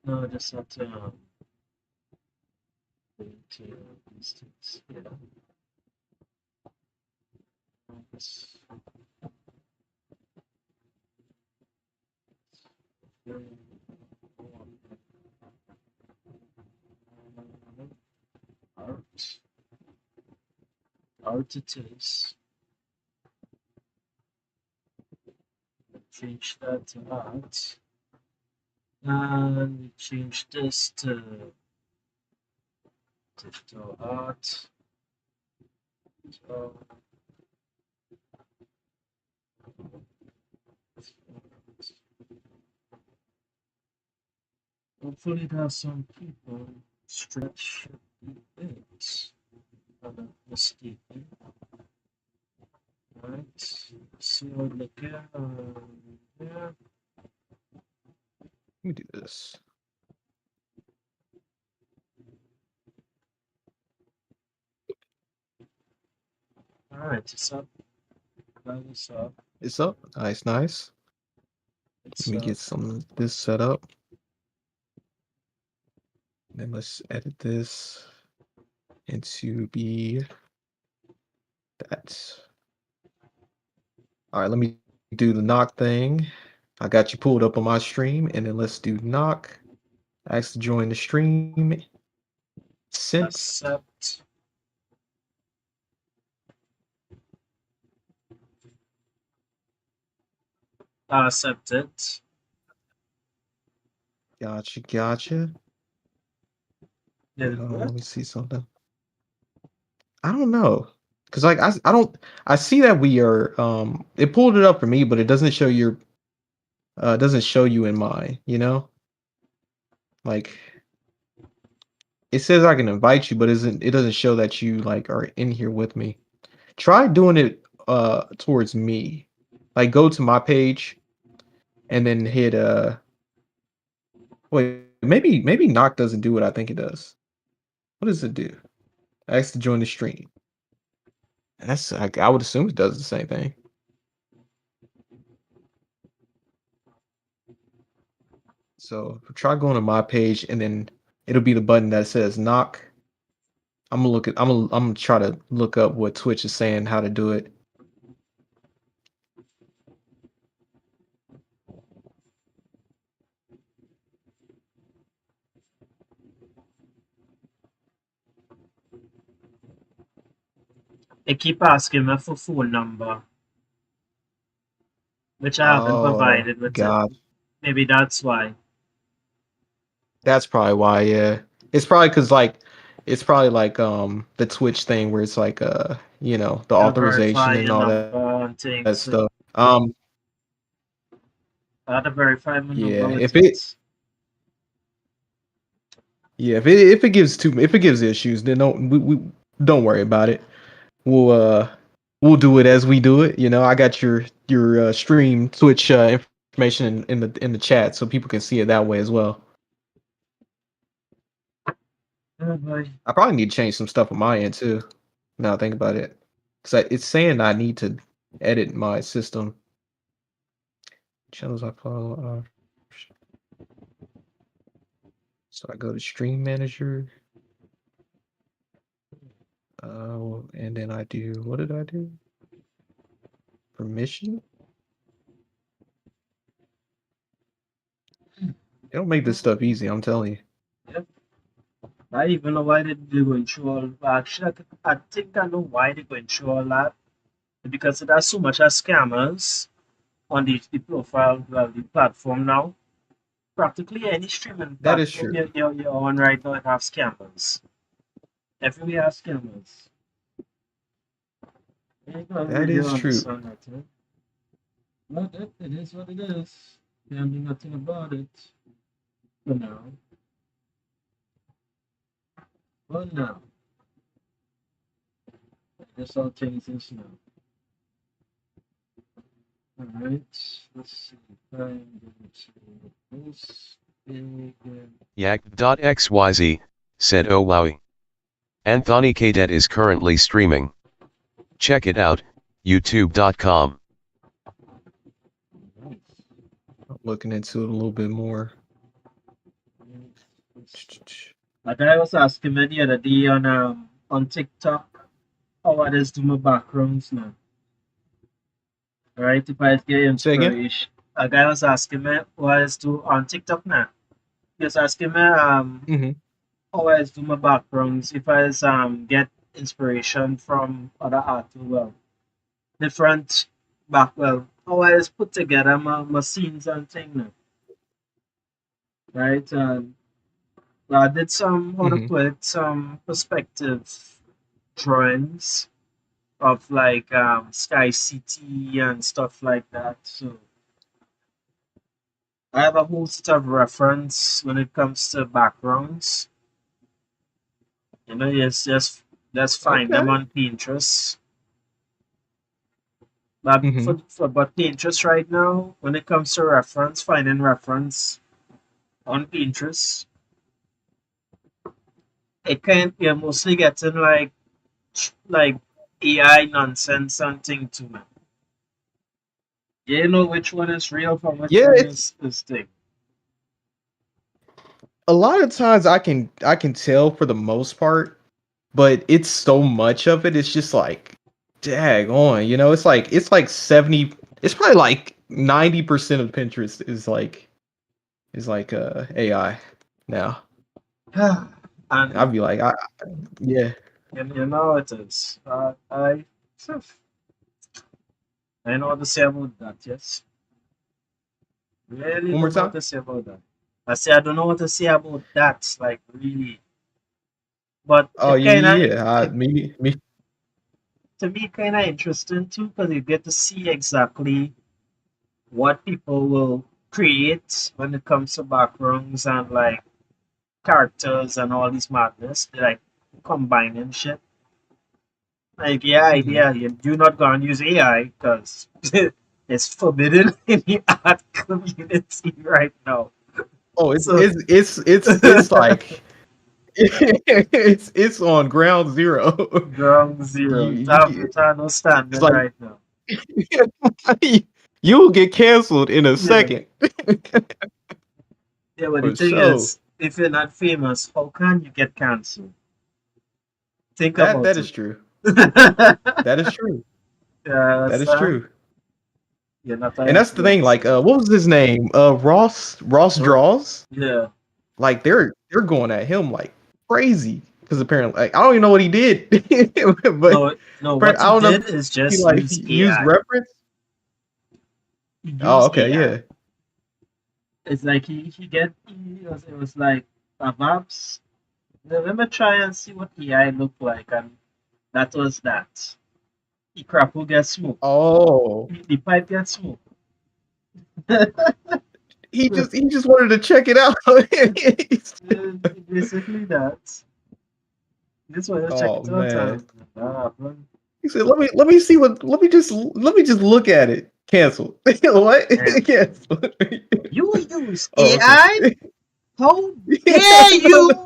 No, I just have to go into instance. Yeah. This- Art. Art it is. Change that to art. And we change this to digital art. So, hopefully it has some people. Stretch it. I'm not mistaken. Right. So look at yeah. Let me do this. All right. It's up. That is up. It's up. Nice, nice. Let It's me up. get some of this set up. Then let's edit this into be that. All right, let me do the knock thing. I got you pulled up on my stream, and then let's do knock. Ask to join the stream. Sent. Accept. Accept it. Gotcha, gotcha. Did it Let work? me see something. I don't know. Cause like I don't I see that we are it pulled it up for me, but it doesn't show your it doesn't show you in mine, you know? Like it says I can invite you, but it doesn't show that you like are in here with me. Try doing it towards me. Like go to my page and then hit wait, maybe knock doesn't do what I think it does. What does it do? Ask to join the stream. And that's I would assume it does the same thing. So try going to my page and then it'll be the button that says knock. I'm gonna try to look up what Twitch is saying how to do it. They keep asking me for phone number, which I haven't Oh provided with it. God. Maybe that's why. That's probably why, yeah. It's probably because like it's probably like the Twitch thing where it's like you know, the They'll verify authorization and your all number and that things. stuff. Um I had to verify my number yeah, with it. if it gives issues, then we don't worry about it. We'll we'll do it as we do it. You know, I got your stream Twitch information in the chat so people can see it that way as well. Oh boy. I probably need to change some stuff on my end too. Now I think about it, because it's saying I need to edit my system. Channels I follow are. So I go to Stream Manager. And then I do, what did I do? Permission? They don't make this stuff easy, I'm telling you. Yep. I even know why they're going through all. Actually, I think I know why they're going through all that. Because there's so much as scammers on the profile, well, the platform now. Practically any streaming That is platform true. you're on right now, it has scammers. Everywhere has scammers. You don't That really is true. understand that, huh? But it is what it is. Can't do nothing about it. For now. For now. That's all things is now. Alright. Let's see. I'm going to this big. Yak.xyz said, "Oh wowie. Anthony Cadet is currently streaming. Check it out, youtube.com." I'm looking into it a little bit more. is. A guy was asking me the other day on TikTok how I just do my backgrounds now. Right? If I get Say again. inspiration. A guy was asking me what I just do on TikTok now. He was asking me Mm-hmm. how I just do my backgrounds if I just get inspiration from other artists. Well, different how I just put together my scenes and things now. Right? Well, I did some how to Mm-hmm. put some perspective drawings of like Sky City and stuff like that. So I have a whole set of reference when it comes to backgrounds. You know, yes, just find them Okay. on Pinterest. But Mm-hmm. but Pinterest right now, when it comes to reference, finding reference on Pinterest, it can you're mostly getting like AI nonsense and thing to me. You know which one is real from which Yeah, one it's is thing. a lot of times I can tell for the most part, but it's so much of it. It's just like, dag on, it's like 70. It's probably like 90% of Pinterest is like AI now. I'd And be like, yeah. you know it is. I know what to say about that. Yes, really One more don't know time. what to say about that. I say I don't know what to say about that. Like really, but Oh it yeah, kind of yeah, yeah. Me. to me kind of interesting too because you get to see exactly what people will create when it comes to backgrounds and like characters and all this madness. They like combining shit. Like yeah, Hmm. idea. You do not go and use AI because it's forbidden in the art community right now. Oh, it's So it's it's it's it's like it's on ground zero. ground zero. You Time no it's standing like right now. you'll get canceled in a Yeah. second Yeah, but the for thing sure. is, if you're not famous, how can you get cancelled? Think That about is it. true. Yeah, That is true. That is Sam, true. you're not an And that's the thing. Like, influencer. what was his name? Ross Oh, Draws. yeah. Like, they're going at him like crazy because apparently, like, I don't even know what he did, but No, no. I What he don't know if did is he just like use used AI. reference. He Oh, used okay, AI. yeah. It's like it was like perhaps let me try and see what AI looked like, and that was that. The crap will get smoked. Oh, The pipe gets smoked. he just wanted to check it out. Basically that. This one, just check Oh it out man. and that happened. He said, let me see what let me just look at it. Cancel. What? And Cancel. you use Oh, okay. AI? How Yeah, dare no, no. you?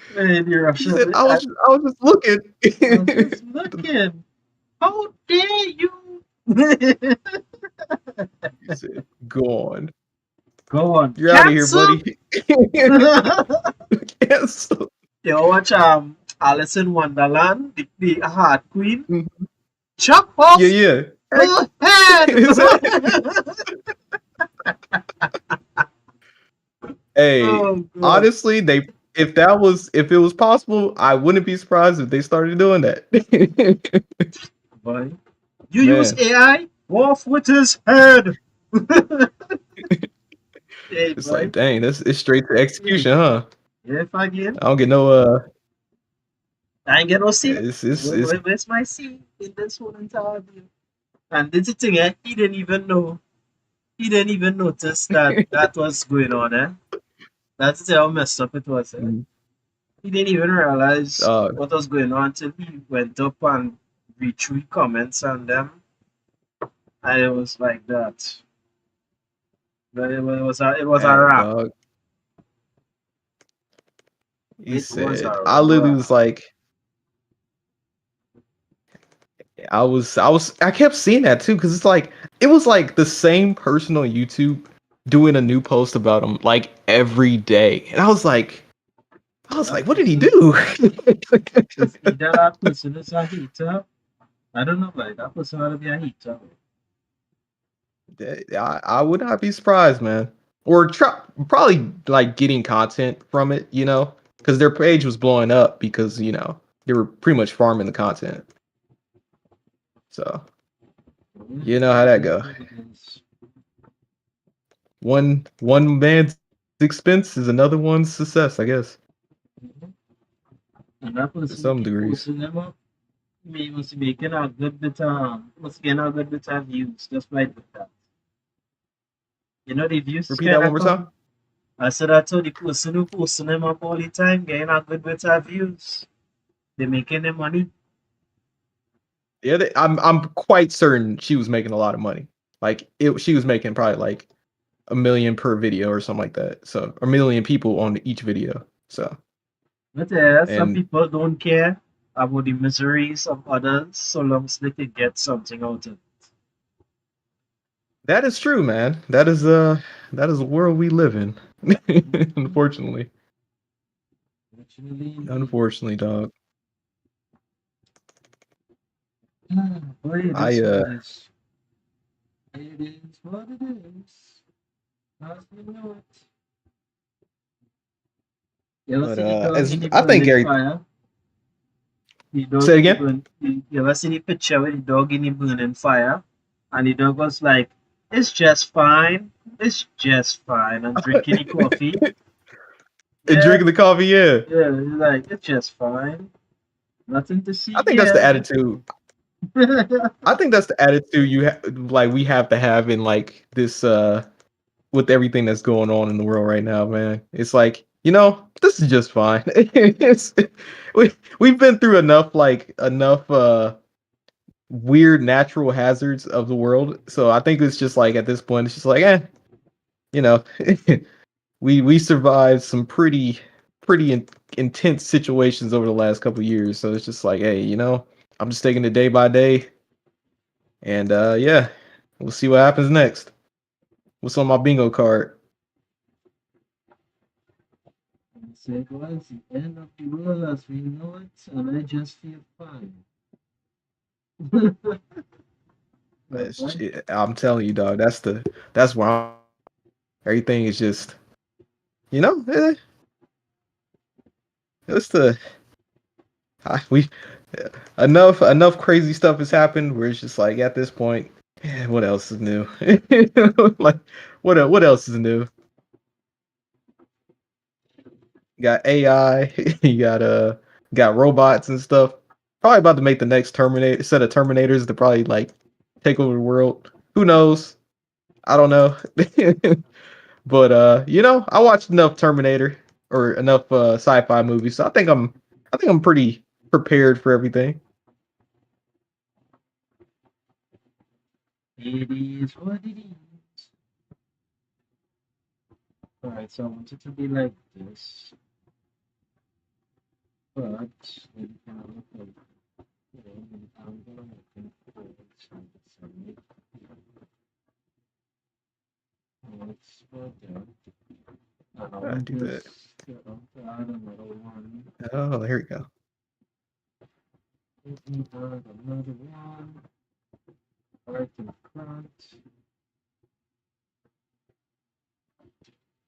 Man, you're He said, Russian. I was just I was looking. just looking. How dare you? He said, go on. Go on, You're out of here, cancel. buddy. Cancel. You watch Alice in Wonderland, the Heart Queen. Mhm. Chop Yeah, off yeah. her head. Is that- Hey, Oh god, honestly, if it was possible, I wouldn't be surprised if they started doing that. boy. You use Man, AI? Off with his head. Hey it's like, boy. dang, it's straight to Hey. execution, huh? Yeah, if again. I don't get no I ain't get no C. it's Where's my C in this whole entire deal? And this is the thing, he didn't even know. He didn't even notice that that was going on, eh? That's how messed up it was, eh? He didn't even realize uh what was going on until he went up and retweet comments on them. And it was like that. But it was a man, wrap. dog. He It was a said, I literally wrap. was like, I kept seeing that too because it's like it was like the same person on YouTube doing a new post about him like every day, and I was like, what did he do? It's either that person is a hater. I don't know, like that person ought to be a hater. I would not be surprised, man. Or probably like getting content from it, because their page was blowing up because they were pretty much farming the content. So you know how that go. One man's expense is another one's success, I guess. And that person some keep degrees. posting them up. Me must be making a good bit must be a good bit of views just right with that. You know the views. Repeat that one more time. I said I told the person who posting them up all the time, getting a good bit of views. They're making their money. Yeah, I'm quite certain she was making a lot of money. Like she was making probably like $1 million per video or something like that. So $1 million people on each video. So. But some people don't care about the miseries of others so long as they can get something out of it. That is true, man. That is the world we live in. Unfortunately. Unfortunately, dog. Boy, it is what it is. As we know it. You ever see the dog in the burning fire? Say again? You ever see the picture with the dog in the burning fire? And the dog was like, it's just fine. It's just fine. I'm drinking the coffee. And drinking the coffee, yeah. Yeah, he's like, it's just fine. Nothing to see. I think that's the attitude. I think that's the attitude we have to have in like this with everything that's going on in the world right now, man. It's like, this is just fine. We've been through enough weird natural hazards of the world. So I think it's just like at this point, it's just like, we survived some pretty intense situations over the last couple of years. So it's just like, hey, I'm just taking it day by day. And we'll see what happens next. What's on my bingo card? It was the end of the world as we know it, and I just feel fine. I'm telling you, dog. That's why everything is just, it's enough crazy stuff has happened where it's just like at this point, what else is new? Like what else is new? You got AI, you got robots and stuff. Probably about to make the next set of Terminators to probably like take over the world. Who knows? I don't know. But I watched enough Terminator or enough sci-fi movies, so I think I'm pretty prepared for everything. It is what it is. Alright, so I want it to be like this. But I'm gonna I do that. Add another one. Oh, here we go. Another one. Right in front.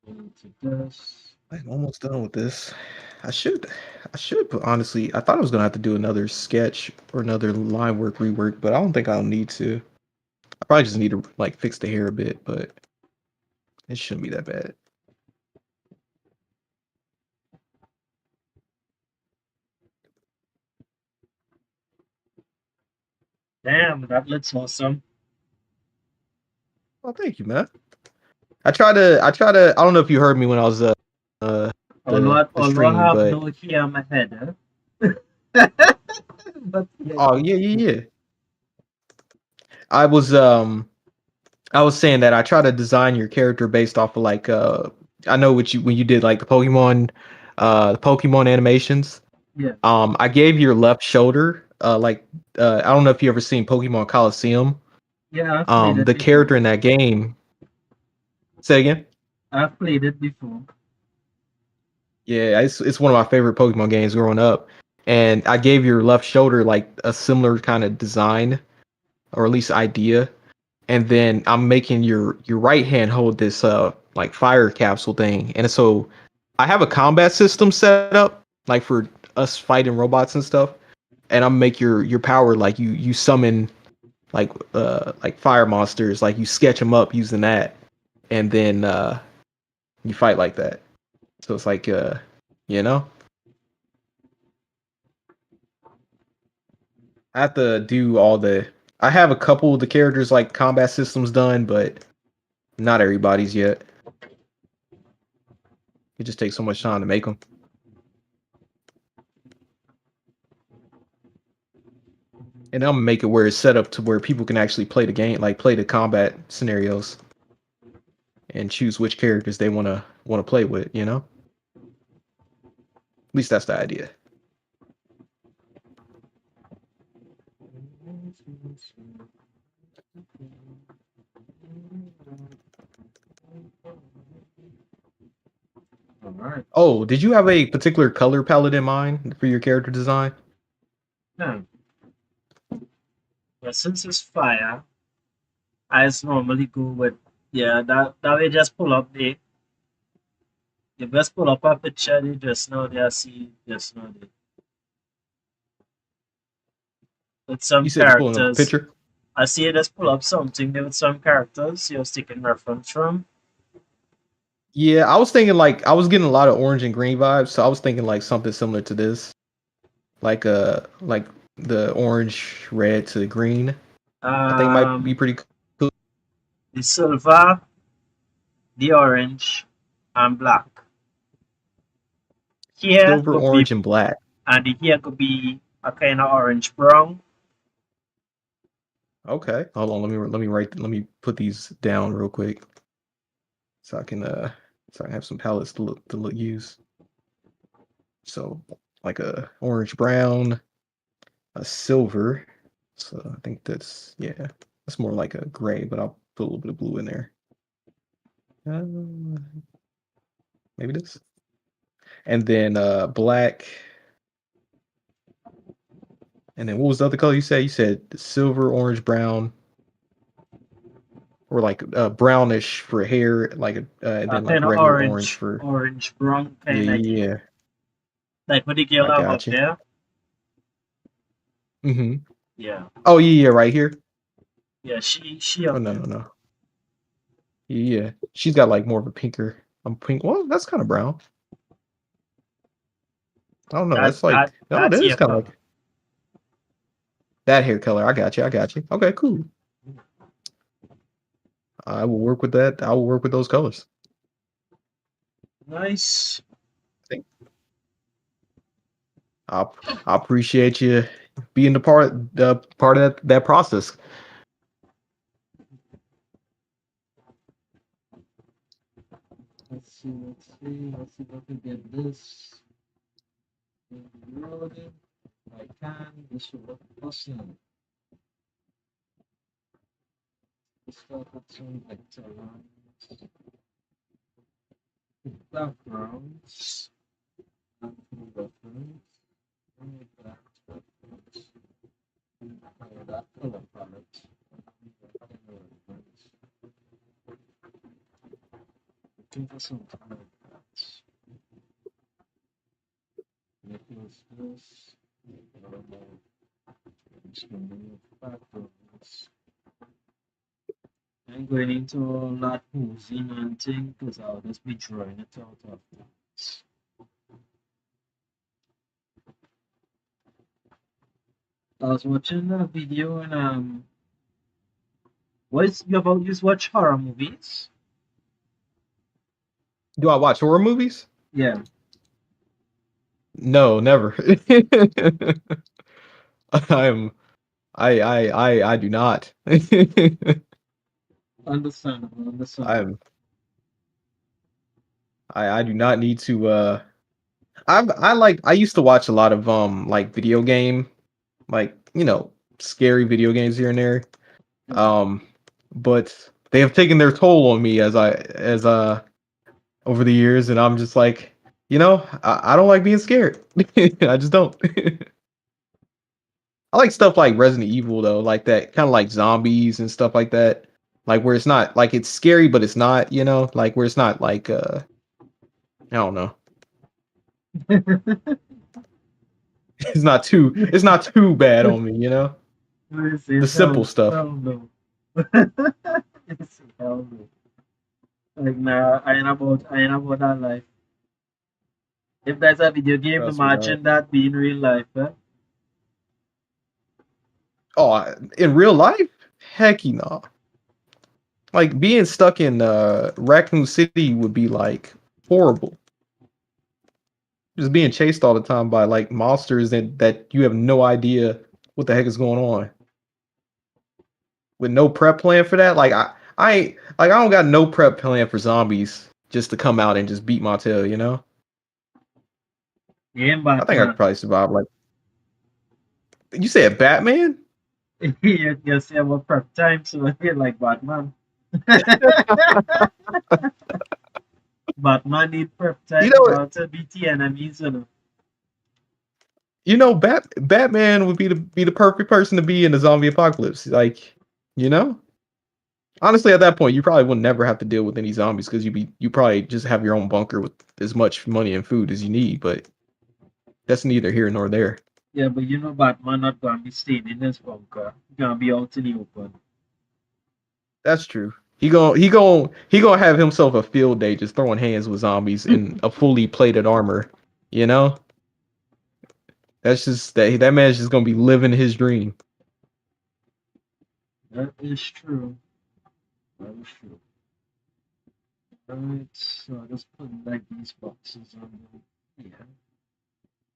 Into this. I'm almost done with this. I should, but honestly, I thought I was gonna have to do another sketch or another line work rework, but I don't think I'll need to. I probably just need to like fix the hair a bit, but it shouldn't be that bad. Damn, that looks awesome. Well, thank you, man. I try to. I don't know if you heard me when I was Although I have no hair on my head, huh? But, yeah. Oh yeah. I was saying that I try to design your character based off of like I know when you did like the Pokemon animations. Yeah. I gave your left shoulder I don't know if you ever seen Pokemon Coliseum. Yeah, I've played it The before. character in that game. Say again. I've played it before. Yeah, it's one of my favorite Pokemon games growing up. And I gave your left shoulder like a similar kind of design, or at least idea. And then I'm making your right hand hold this like fire capsule thing. And so I have a combat system set up like for us fighting robots and stuff. And I'm make your power like you summon like fire monsters, like you sketch them up using that, and then you fight like that. So it's like you know, I have to do all the. I have a couple of the characters like combat systems done, but not everybody's yet. It just takes so much time to make them. And I'm gonna make it where it's set up to where people can actually play the game, like play the combat scenarios, and choose which characters they wanna play with. You know, at least that's the idea. All right. Oh, did you have a particular color palette in mind for your character design? Now, but since it's fire, I just normally go with that way just pull up the you just pull up a picture they just now they see just now they with some You said you're pulling up a characters. picture. I see you just pull up something there with some characters you're taking reference from. Yeah, I was thinking like I was getting a lot of orange and green vibes, so I was thinking like something similar to this, like the orange, red to green. I think might be Um pretty cool. the silver, the orange, and black. Here Silver, could be orange, and black. and the here could be a kind of orange brown. Okay, hold on. Let me put these down real quick so I can have some palettes to use. So like a orange brown, a silver. So I think that's more like a gray, but I'll put a little bit of blue in there. Uh, maybe this. And then black. And then what was the other color you said? You said silver, orange, brown, or like brownish for hair, like and A then like kind of regular orange for orange brown yeah, kind of yeah, yeah. like what the girl I have got up you. there. Mm-hmm. Yeah, Oh yeah, right here. yeah, she Oh up no, there. no, no. Yeah, she's got like more of a pinker. Pink. Well, that's kind of brown. I don't know. That That's like no, that's that is your kind of color. like that hair color. I got you. I got you. Okay, cool. I will work with that. I will work with those colors. Nice. I I appreciate you being the part of that process. Let's see if I can get this loaded. I can. This should look awesome. Let's start with some vector backgrounds and reference. And that reference. And that color palette. Looking for some color palettes. Nicholas this. Backgrounds. I'm going into all that posing and thing because I'll just be drawing it out of that. I was watching a video and what's you about you watch horror movies? Do I watch horror movies? Yeah. No, never. I'm I do not. Understandable. I'm I do not need to I used to watch a lot of like video game like, scary video games here and there. But they have taken their toll on me as over the years, and I'm just like, I don't like being scared. I just don't. I like stuff like Resident Evil though, like that kind of like zombies and stuff like that. Like where it's not like it's scary, but it's not, like where it's not like I don't know. It's not too bad on me, The simple stuff. Hell no. It's hell no. Like nah, I ain't about that life. If there's a video game, Trust me, imagine that being real life, eh? Oh, in real life? Heck no. Like being stuck in Raccoon City would be like horrible. Just being chased all the time by like monsters that you have no idea what the heck is going on. With no prep plan for that, like I ain't like I don't got no prep plan for zombies just to come out and just beat my tail, Yeah, I think I could probably survive. Like you said, Batman. you say about prep time, so I feel like Batman. Batman need prep time to beat the enemies, Batman would be the perfect person to be in the zombie apocalypse. Like, honestly, at that point, you probably would never have to deal with any zombies because you probably just have your own bunker with as much money and food as you need. But that's neither here nor there. Yeah, but Batman not gonna be staying in his bunker. He's gonna be out in the open. That's true. He gonna have himself a field day just throwing hands with zombies in a fully plated armor. That's just that man's just gonna be living his dream. That is true. That is true. Alright, so I just put like these boxes on there. Yeah.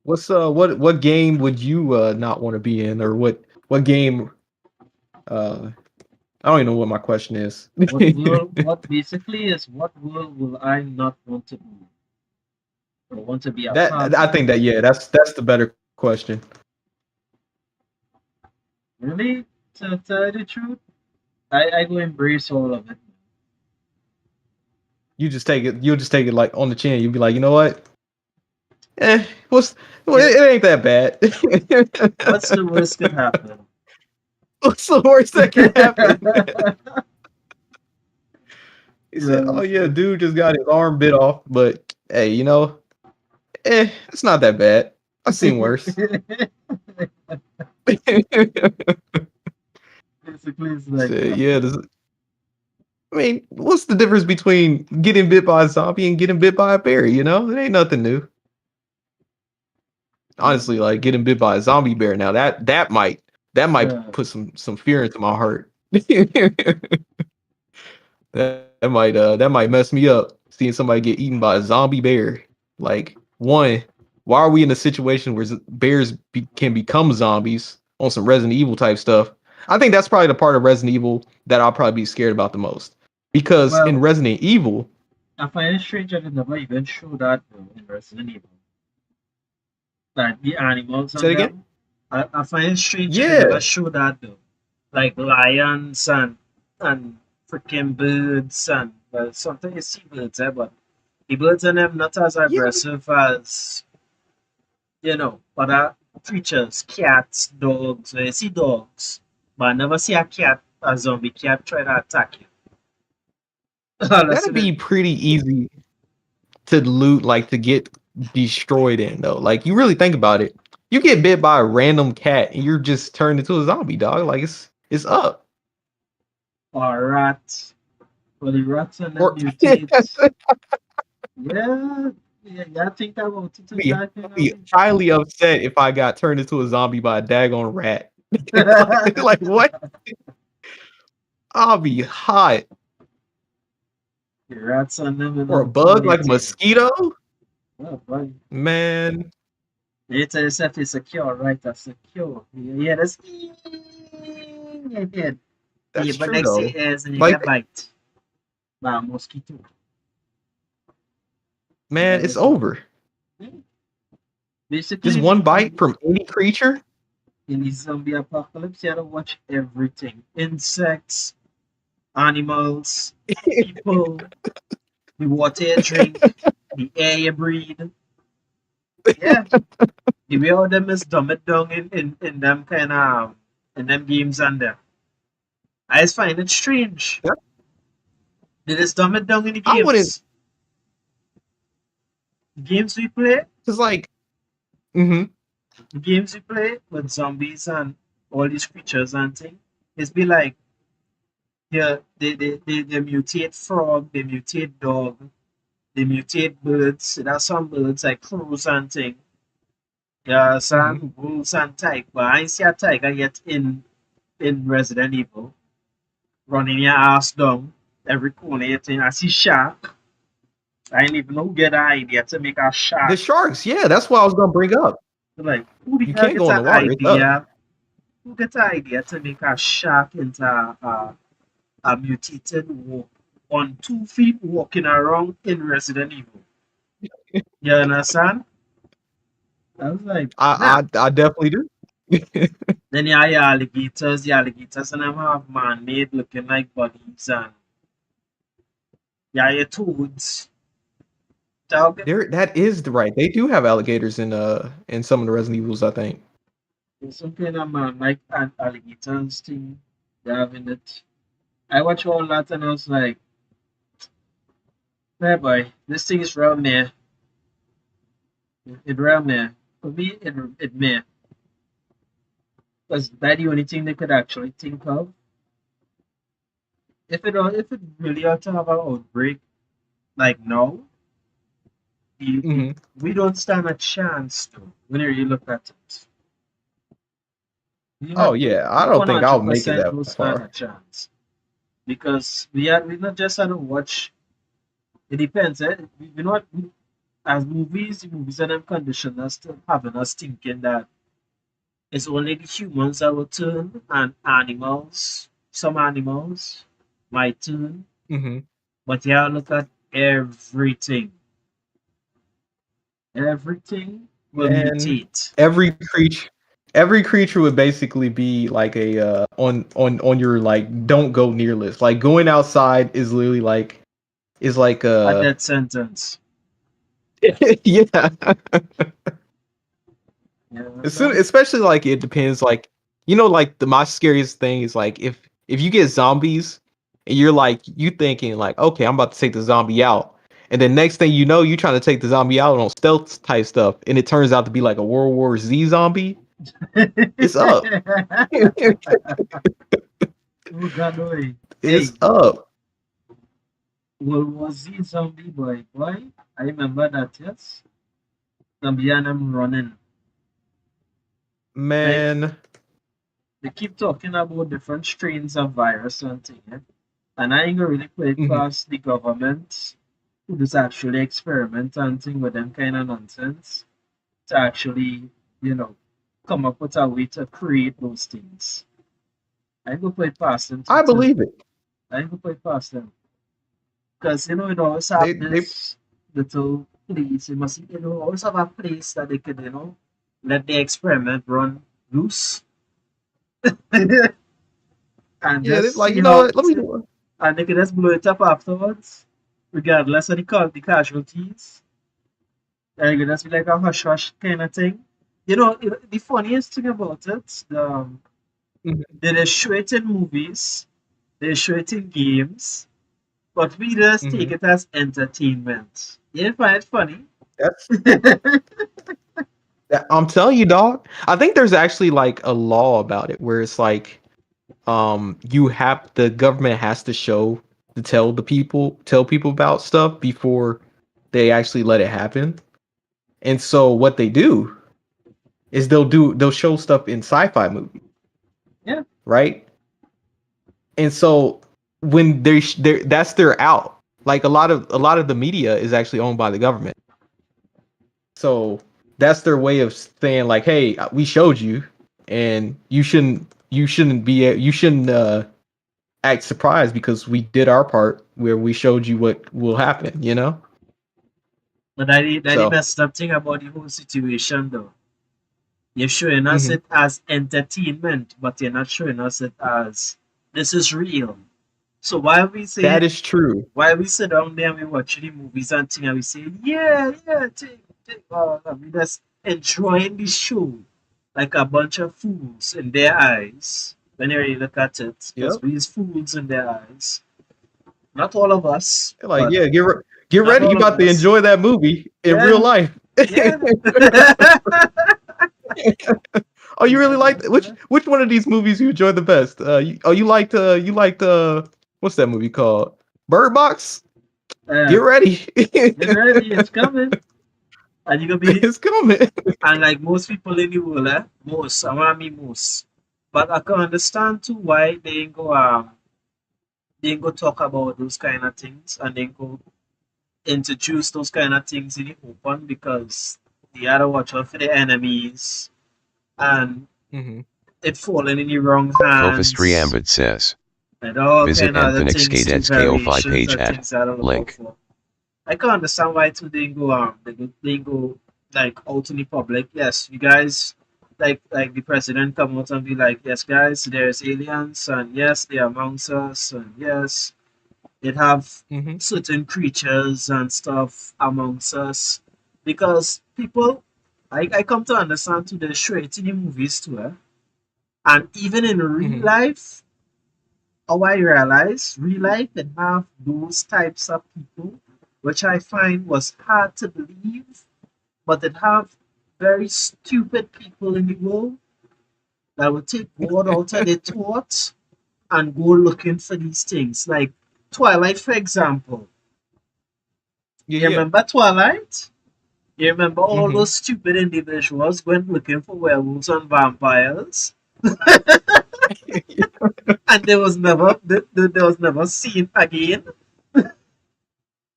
What game would you not want to be in, or what game I don't even know what my question is. What basically is what world will I not want to be? Or want to be a part I of? think that's the better question. Really? To tell you the truth, I go embrace all of it. You'll just take it like on the chin. You'll be like, you know what? It ain't that bad. What's the worst could happen? What's the worst that can happen? He said, "Oh yeah, dude just got his arm bit off, but hey, it's not that bad. I've seen worse." Basically, it's like yeah. I mean, what's the difference between getting bit by a zombie and getting bit by a bear? It ain't nothing new. Honestly, like getting bit by a zombie bear now, that might put some fear into my heart. that might mess me up seeing somebody get eaten by a zombie bear. Like, why are we in a situation where bears can become zombies on some Resident Evil type stuff? I think that's probably the part of Resident Evil that I'll probably be scared about the most. Because in Resident Evil, I find it strange that they never even show that in Resident Evil. Like the animals on them. I find it strange that they never show that though. Like lions and freaking birds and something you see birds there, but the birds in them not as aggressive as other creatures, cats, dogs. You see dogs, but I never see a zombie cat try to attack you. That'd be pretty easy to loot, like to get destroyed in though. Like you really think about it, you get bit by a random cat and you're just turned into a zombie, dog. Like it's up. Or rats. Well, the rats and the mutates. Yeah, I think about it. I'd be highly upset if I got turned into a zombie by a daggone rat. Like what? I'll be hot. The rats on them or a bug like a mosquito. Oh, boy. Man. It's a secure, right? That's secure. Yeah, that's yeah. That's but true, next though. thing is you Like- get bite by a mosquito. Man, it's over. Basically, Just one bite from any creature. in the zombie apocalypse, you have to watch everything: insects, animals, people, the water you drink, the air you breathe. Yeah, the way all them is dumb it down in them kind of in them games and them. I just find it strange. Yeah. They just dumb it down in the I wouldn't, games. The games we play, cause like, hmm the games we play with zombies and all these creatures and things, it's be like, yeah, they mutate frog, they mutate dog, they mutate birds. There's some birds like crows and thing. Yeah, hmm some wolves and tiger. But I ain't see a tiger yet in Resident Evil. Running your ass down every corner you think. I see shark. I ain't even know who get the idea to make a the shark. sharks. Yeah, that's what I was gonna bring up. Like, who the You hell can't gets go in an the water. It's up. idea? Who gets the idea to make a shark into a mutated walk on 2 feet walking around in Resident Evil? You understand? I was like, nah. I definitely do. Then you have your alligators. The alligators and them have man-made looking like bodies, and yeah, your toads. Dog. That is the right. They do have alligators in some of the Resident Evils, I think. There's some kind of man like an alligators thing they have in it. I watch all that and I was like, hey boy, this thing is real me. It real me. For me, it may. Because that the only thing they could actually think of. If it really ought to have an outbreak like now, Hmm we don't stand a chance to when you really look at it. Oh yeah, I We don't think I'll make it 100% that don't stand a far. chance. Because we not just had to watch. It depends. We not as movies. The movies and them condition us to having us thinking that it's only the humans that will turn and animals. Some animals might turn, Hmm but yeah, look at everything. Everything will And mutate. every creature would basically be like a on your like don't go near list. Like going outside is literally like is like A death sentence. yeah. Yeah, Especially like it depends like like my scariest thing is like if you get zombies and you're like you thinking like okay I'm about to take the zombie out and then next thing you know you trying to take the zombie out on stealth type stuff and it turns out to be like a World War Z zombie. It's up. Oh God, boy. It's Hey, up. World War Z zombie boy, boy. I remember that, yes. Zombie and them running. Like, Man. they keep talking about different strains of virus and thing, eh? And I ain't gonna really put it Mhm. past the government who does actually experiment and thing with them kind of nonsense to actually, you know, come up with a way to create those things. I ain't gonna put it past them I to believe it. I ain't gonna put it past them. Because it always They have they this little place. Always have a place that they could, let the experiment run loose and yeah, they just like see you know how what? Let me do it. and they can just blow it up afterwards, regardless of the casualties. And it can just be like a hush hush kind of thing. The funniest thing about it, Mhm. they show it in movies, they show it in games, but we just take Mhm. it as entertainment. You didn't find it funny? That's I'm telling you, dog. I think there's actually like a law about it where it's like you have the government has to show to tell people about stuff before they actually let it happen. And so what they do is they'll show stuff in sci-fi movies, Yeah. right? And so when they that's their out. Like a lot of the media is actually owned by the government. So that's their way of saying like, "Hey, we showed you, and you shouldn't act surprised because we did our part where we showed you what will happen." But that the So messed up thing about the whole situation, though. You're showing us Hmm. it as entertainment, but you're not showing us it as this is real. So That is true. why we sit down there and we watch the movies and thing and we say, yeah, yeah, take, we just enjoying the show like a bunch of fools in their eyes when you really look at it, because Yep. we's fools in their eyes. Not all of us, Like, but yeah, get not ready. You all of about to us. enjoy that movie in real Yeah, life. yeah. Oh, you really like Yeah. which one of these movies you enjoy the best? You liked what's that movie called? Bird Box. Get Uh, ready. get ready, it's coming. And you're gonna be It's coming. and like most people in the world, most, I want me most. But I can understand too why they ain't go talk about those kind of things and they go introduce those kind of things in the open because they gotta watch out for the enemies and Hmm. it falling in the wrong Sophistry hands Ambit says. and all Visit kind of other Anthenix things too, Cadet's KO5 variations page and at things that I look out link. for. I can understand why too they go like out in the public. Yes, you guys like the president come out and be like, yes guys, there's aliens and yes they're amongst us and yes it have Hmm. certain creatures and stuff amongst us. Because people I come to understand too they show it in the movies too, and even in real Hmm. life, how I realize real life can have those types of people, which I find was hard to believe, but it have very stupid people in the world that will take God out of their thoughts and go looking for these things. Like Twilight, for example. Yeah, You yeah. remember Twilight? You remember all Hmm. those stupid individuals went looking for werewolves and vampires, and there was never seen again.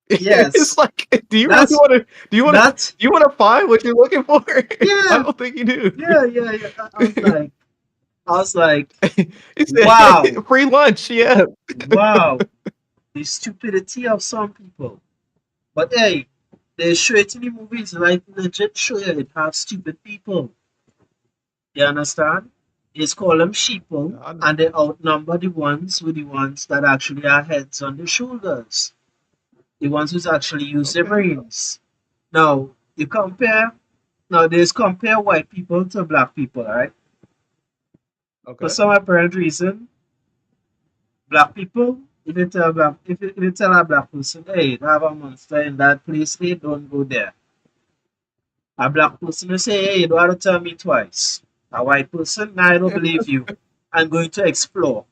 It's Yes, like, do you really that's want to? Do that. you want to find what you're looking for? I Yeah, don't think you do. yeah. I was like, He wow, said, "Free lunch." Yeah. wow, the stupidity of some people. But hey, they show it in the movies, like legit show you it have stupid people. You understand? It's called them sheeple, I know. and they outnumber the ones with the ones that actually are heads on the shoulders. The ones who's actually use their Okay. brains. Now, you compare, now there's compare white people to black people, right? For Okay. some apparent reason, black people, if you tell a black person, hey, they have a monster in that place, hey, don't go there. A black person will say, hey, you don't have to tell me twice. A white person, nah, I don't believe you. I'm going to explore.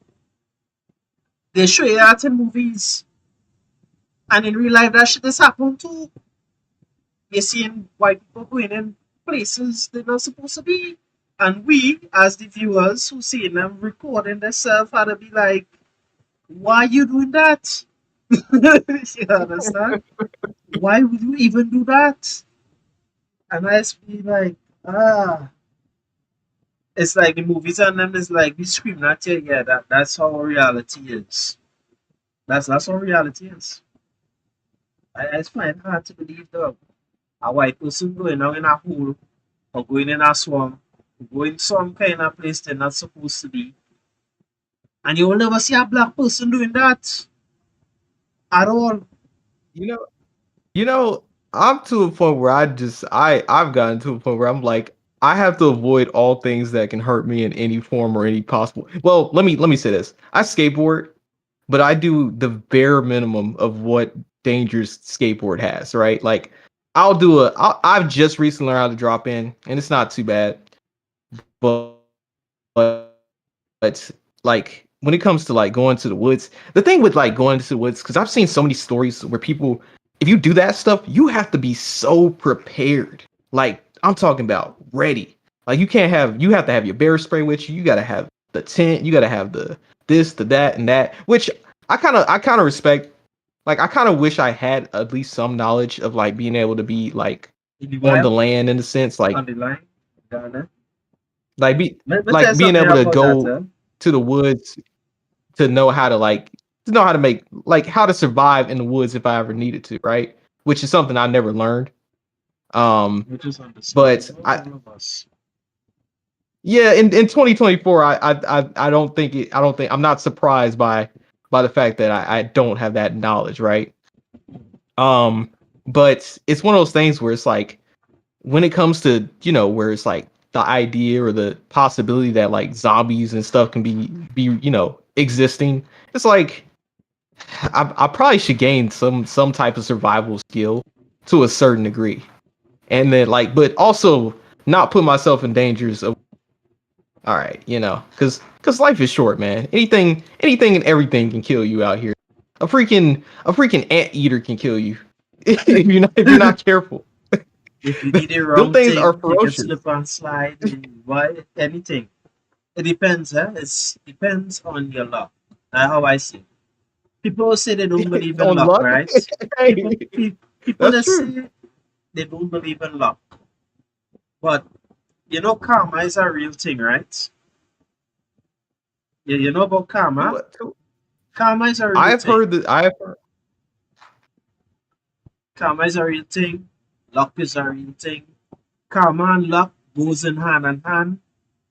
They show you that in movies, and in real life, that shit has happened too. You're seeing white people going in places they're not supposed to be. And we, as the viewers who see them recording themselves, had to be like, why are you doing that? You understand? Why would you even do that? And I just be like, ah, it's like the movies and them is like we screaming at you. Yeah, that's how reality is. That's how reality is. I just find it hard to believe though. A white person going out in a hole or going in a swamp, going some kind of place they're not supposed to be, and you will never see a black person doing that at all. You know. You know. I'm to a point where I've gotten to a point where I'm like, I have to avoid all things that can hurt me in any form or any possible. Well, let me say this. I skateboard, but I do the bare minimum of what dangerous skateboard has, right? Like I've just recently learned how to drop in and it's not too bad. But but like when it comes to like going to the woods, the thing with like going to the woods, because I've seen so many stories where people, if you do that stuff, you have to be so prepared. Like I'm talking about ready. Like you have to have your bear spray with you. You gotta have the tent. You gotta have the this, the that, and that. Which I kind of respect. Like I kind of wish I had at least some knowledge of like being able to be like In the on the wild, land in a sense, on the line, Ghana. like be Let me tell you like being something able to about that. go to the woods to know how to like to know how to make like how to survive in the woods if I ever needed to, right? Which is something I never learned. Um, Which is but understandable, I all of us. yeah, in 2024, I don't think it. I don't think I'm not surprised by the fact that I don't have that knowledge, right? Um, but it's one of those things where it's like when it comes to where it's like the idea or the possibility that like zombies and stuff can be existing. It's like I probably should gain some type of survival skill to a certain degree, and then like, but also not put myself in dangers of. All right, because life is short, man. Anything and everything can kill you out here. A freaking anteater can kill you if you're not careful. If you do the Them wrong things are thing, you can ferocious. slip and slide in what anything. It depends, eh? It depends on your luck. That's how I see it. People say they don't believe in On luck, luck. right? People, Hey, people that's that true. say they don't believe in luck, but karma is a real thing, right? You know about karma? Karma is a real I've thing. heard that. I've heard, Karma is a real thing. Luck is a real thing. Karma and luck goes in hand in hand.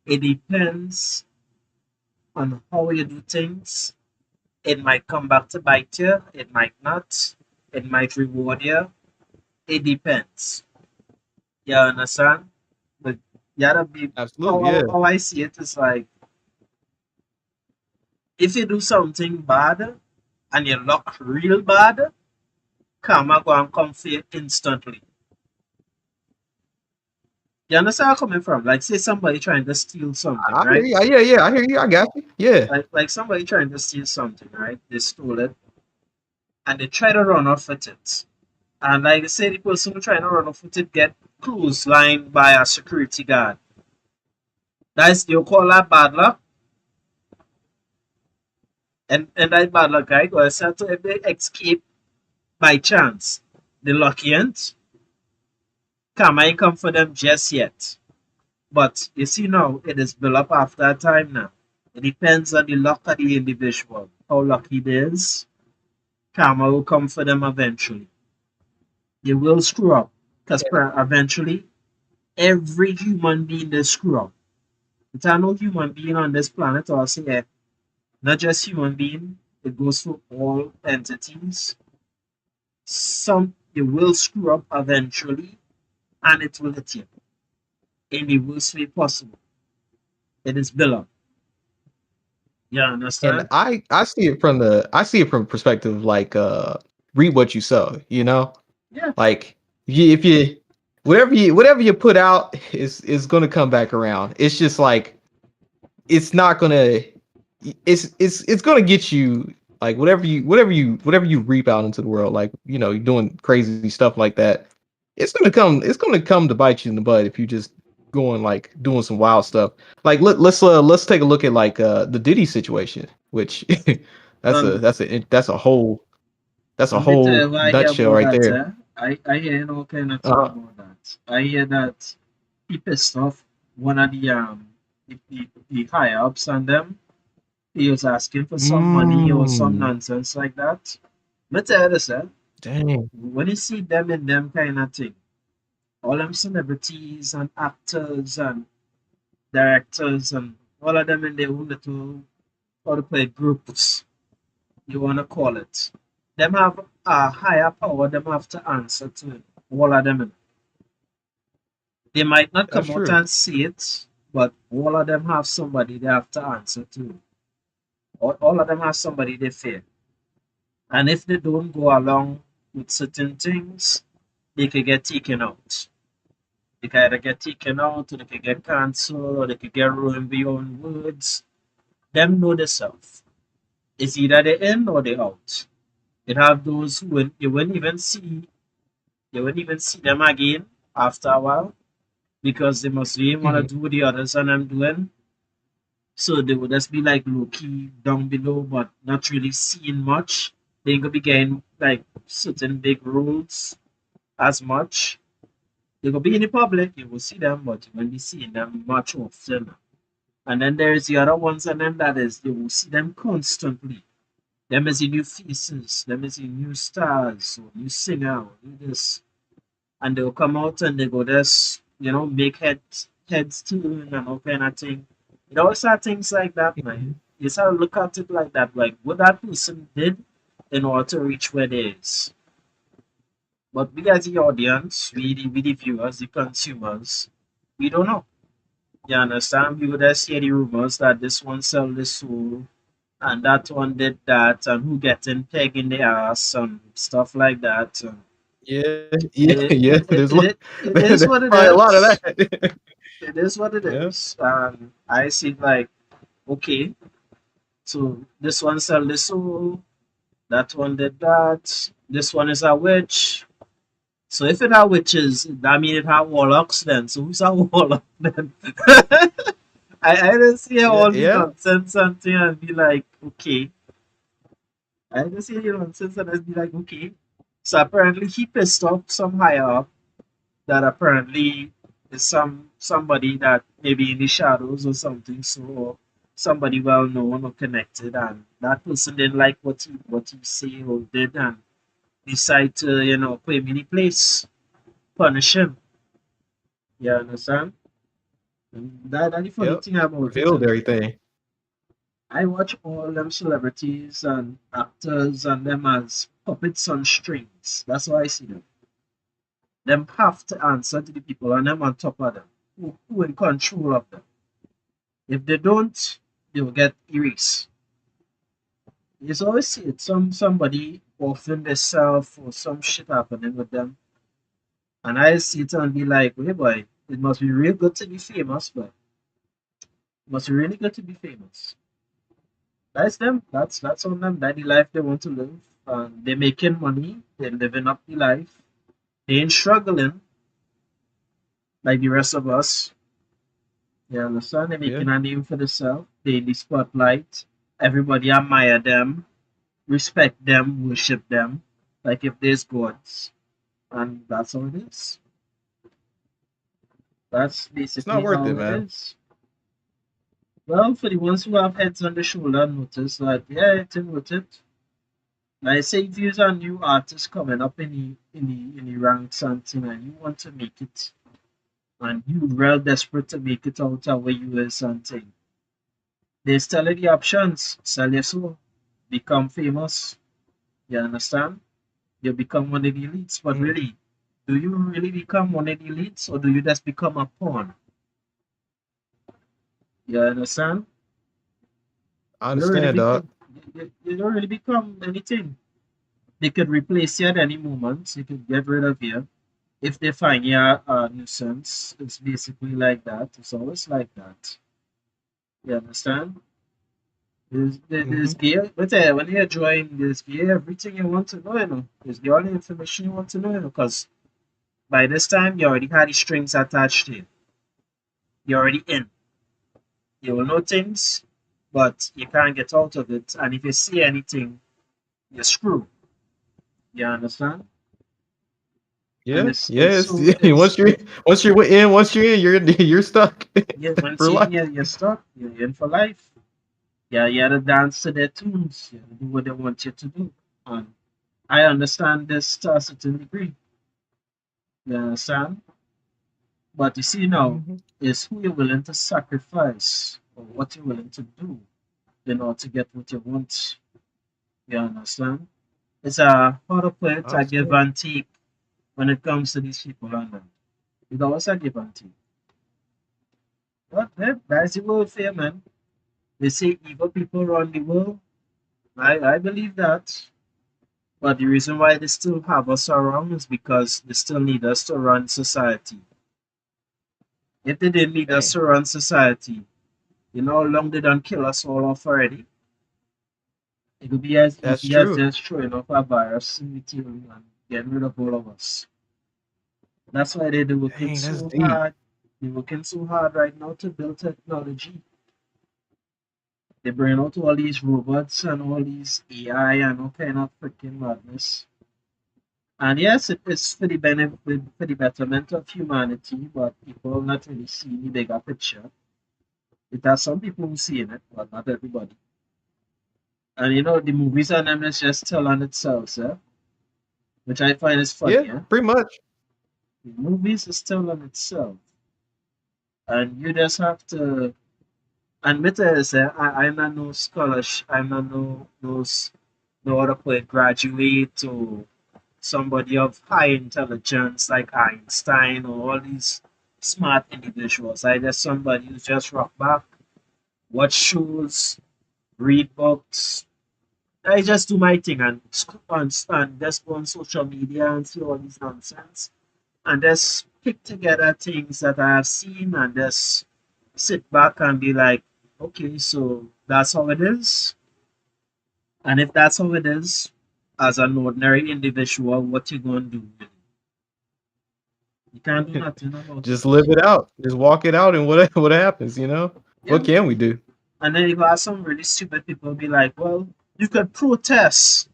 It depends on how you do things. It might come back to bite you. It might not. It might reward you. It depends. You understand? But you gotta be absolutely, yeah. how I see it is like if you do something bad and you luck real bad, karma go and come for you instantly. You understand where I'm coming from? Like say somebody trying to steal something, I hear right? you. Yeah, yeah. I hear you. I got you. Yeah. Like somebody trying to steal something, right? They stole it and they try to run off with it. And like I said, the person who trying to run off with it get clotheslined by a security guard. That's you call that bad luck. And that bad luck guy goes to if they escape by chance. The lucky end, karma ain't come for them just yet. But you see now, it is built up after a time now. It depends on the luck of the individual. How lucky it is, karma will come for them eventually. They will screw up. Because eventually, every human being they screw up. There are no human being on this planet also yeah, not just human being, it goes for all entities. Some you will screw up eventually and it will hit you in the worst way possible. It is built up. You And understand? I see it from perspective like read what you sow, Yeah. like if you whatever you put out is going to come back around. It's just like it's not going to it's going to get you like whatever you reap out into the world, like you're doing crazy stuff like that. It's going to come to bite you in the butt if you just going like doing some wild stuff. Like let's take a look at like the Diddy situation, which Um, that's a let me tell whole you what I hear nutshell about right that. there. I hear all kind of thing Uh, about that. I hear that he pissed off one of the higher ups on them. He was asking for some money or some mm, nonsense like that. Let me tell you this, dang. when you see them in them kind of thing, all them celebrities and actors and directors and all of them in their own little how to play groups, you wanna call it. Them have a higher power, them have to answer to it. All of them. They might not That's come out true. and see it, but all of them have somebody they have to answer to. All of them have somebody they fear. And if they don't go along with certain things, they could get taken out. They can either get taken out, or they could get cancelled, or they could get ruined beyond words. Them know themselves. It's either they in or they out. You have those who you wouldn't even see them again after a while because they must really want Mhm. to do what the others and them doing. So they would just be like low key down below, but not really seeing much. They ain't gonna be getting like certain big roles as much. They gonna be in the public, you will see them, but you won't be seeing them much often. And then there's the other ones, and then that is you will see them constantly. Them is the new faces, them is the new stars, or new singer, or new this. And they'll come out and they go just, make heads heads turn and all kind of thing. It always are things like that, man. Mhm. You just have to look at it like that, like what that person did in order to reach where they is. But we as the audience, we the viewers, the consumers, we don't know. You understand? We would just hear the rumors that this one sell this soul and that one did that and who getting peg in the ass and stuff like that. And Yeah, yeah, it, yeah. it is There's what it probably a lot of is. that. It is what it Yeah. is. And I see like, okay, so this one sell this soul, that one did that, this one is a witch. So if it are witches, that means it have warlocks then. So who's a warlock then? I don't see Yeah, all the yeah. nonsense and thing and be like, okay. I don't see the nonsense and just be like, okay. So apparently he pissed off some higher up that apparently is somebody that maybe in the shadows or something, so somebody well known or connected, and that person didn't like what he say or did and decide to, put him in the place, punish him. You understand? And that's the funny Yep. thing about it. Revealed everything. I watch all them celebrities and actors and them as puppets on strings. That's how I see them. Them have to answer to the people and them on top of them, who in control of them. If they don't, they will get erased. You always see it. Somebody offering themselves or some shit happening with them. And I see it and be like, hey boy, it must be real good to be famous, but it must be really good to be famous. That's them. That's on them. That's the life they want to live. And they're making money. They're living up the life. They ain't struggling like the rest of us. You understand? They're Yeah. making a name for themselves. They in the spotlight. Everybody admire them, respect them, worship them, like if there's gods. And that's how it is. That's It's not basically worth how it, it man. is. Well, for the ones who have heads on the shoulder, notice that yeah, it's worth it. Like say if you're a new artist coming up in the ranks and thing, and you want to make it, and you real desperate to make it out of where you is and thing. There's still the options. Sell your soul, become famous. You understand? You become one of the elites. But Mhm. really, do you really become one of the elites, or do you just become a pawn? You understand? I You don't really understand, dog. become. You don't really become anything. They could replace you at any moment. You could get rid of you if they find you a nuisance. It's basically like that. It's always like that. You understand? There's Hmm. gear, but when you join this gear, everything you want to know, there's the only information you want to know, because by this time you already had the strings attached to you. You're already in. You will know things, but you can't get out of it. And if you see anything, you're screwed. You understand? And Yeah, it's yeah. so it's Once you're in, you're stuck yeah. Once for you're in, life. you're stuck. You're in for life. Yeah, you gotta dance to their tunes. You gotta do what they want you to do. And I understand this to a certain degree. You understand? But you see now, Hmm. is who you're willing to sacrifice or what you're willing to do in order to get what you want. You understand? It's a how to put it, a give Honestly, and take when it comes to these people on them. It's always a give and take. But that's the world fair, man. They say evil people run the world. I believe that. But the reason why they still have us around is because they still need us to run society. If they didn't need us dang. to run society, how long they done kill us all off already? It could be as That's easy as true. just throwing off a virus in the team and getting rid of all of us. That's why they're working Dang, that's so deep. hard. They're working so hard right now to build technology. They bring out all these robots and all these AI and all kind of freaking madness. And yes, it is for the benefit, for the betterment of humanity, but people not really see the bigger picture. It has some people who see it, but not everybody. And the movies and them is just tell on itself, eh? Which I find is funny, Yeah, eh? pretty much. The movies is tell on itself. And you just have to admit it. Say, I'm not no scholarship. I'm not no other point graduate to somebody of high intelligence like Einstein or all these smart individuals. I just somebody who's just rock back, watch shows, read books. I just do my thing and just go on social media and see all these nonsense and just pick together things that I have seen and just sit back and be like, okay, so that's how it is. And if that's how it is, as an ordinary individual, what you gonna do with it? You can't do nothing about Just it. live it out. Just walk it out, and what happens? You know, Yeah. what can we do? And then you got some really stupid people be like, well, you could protest.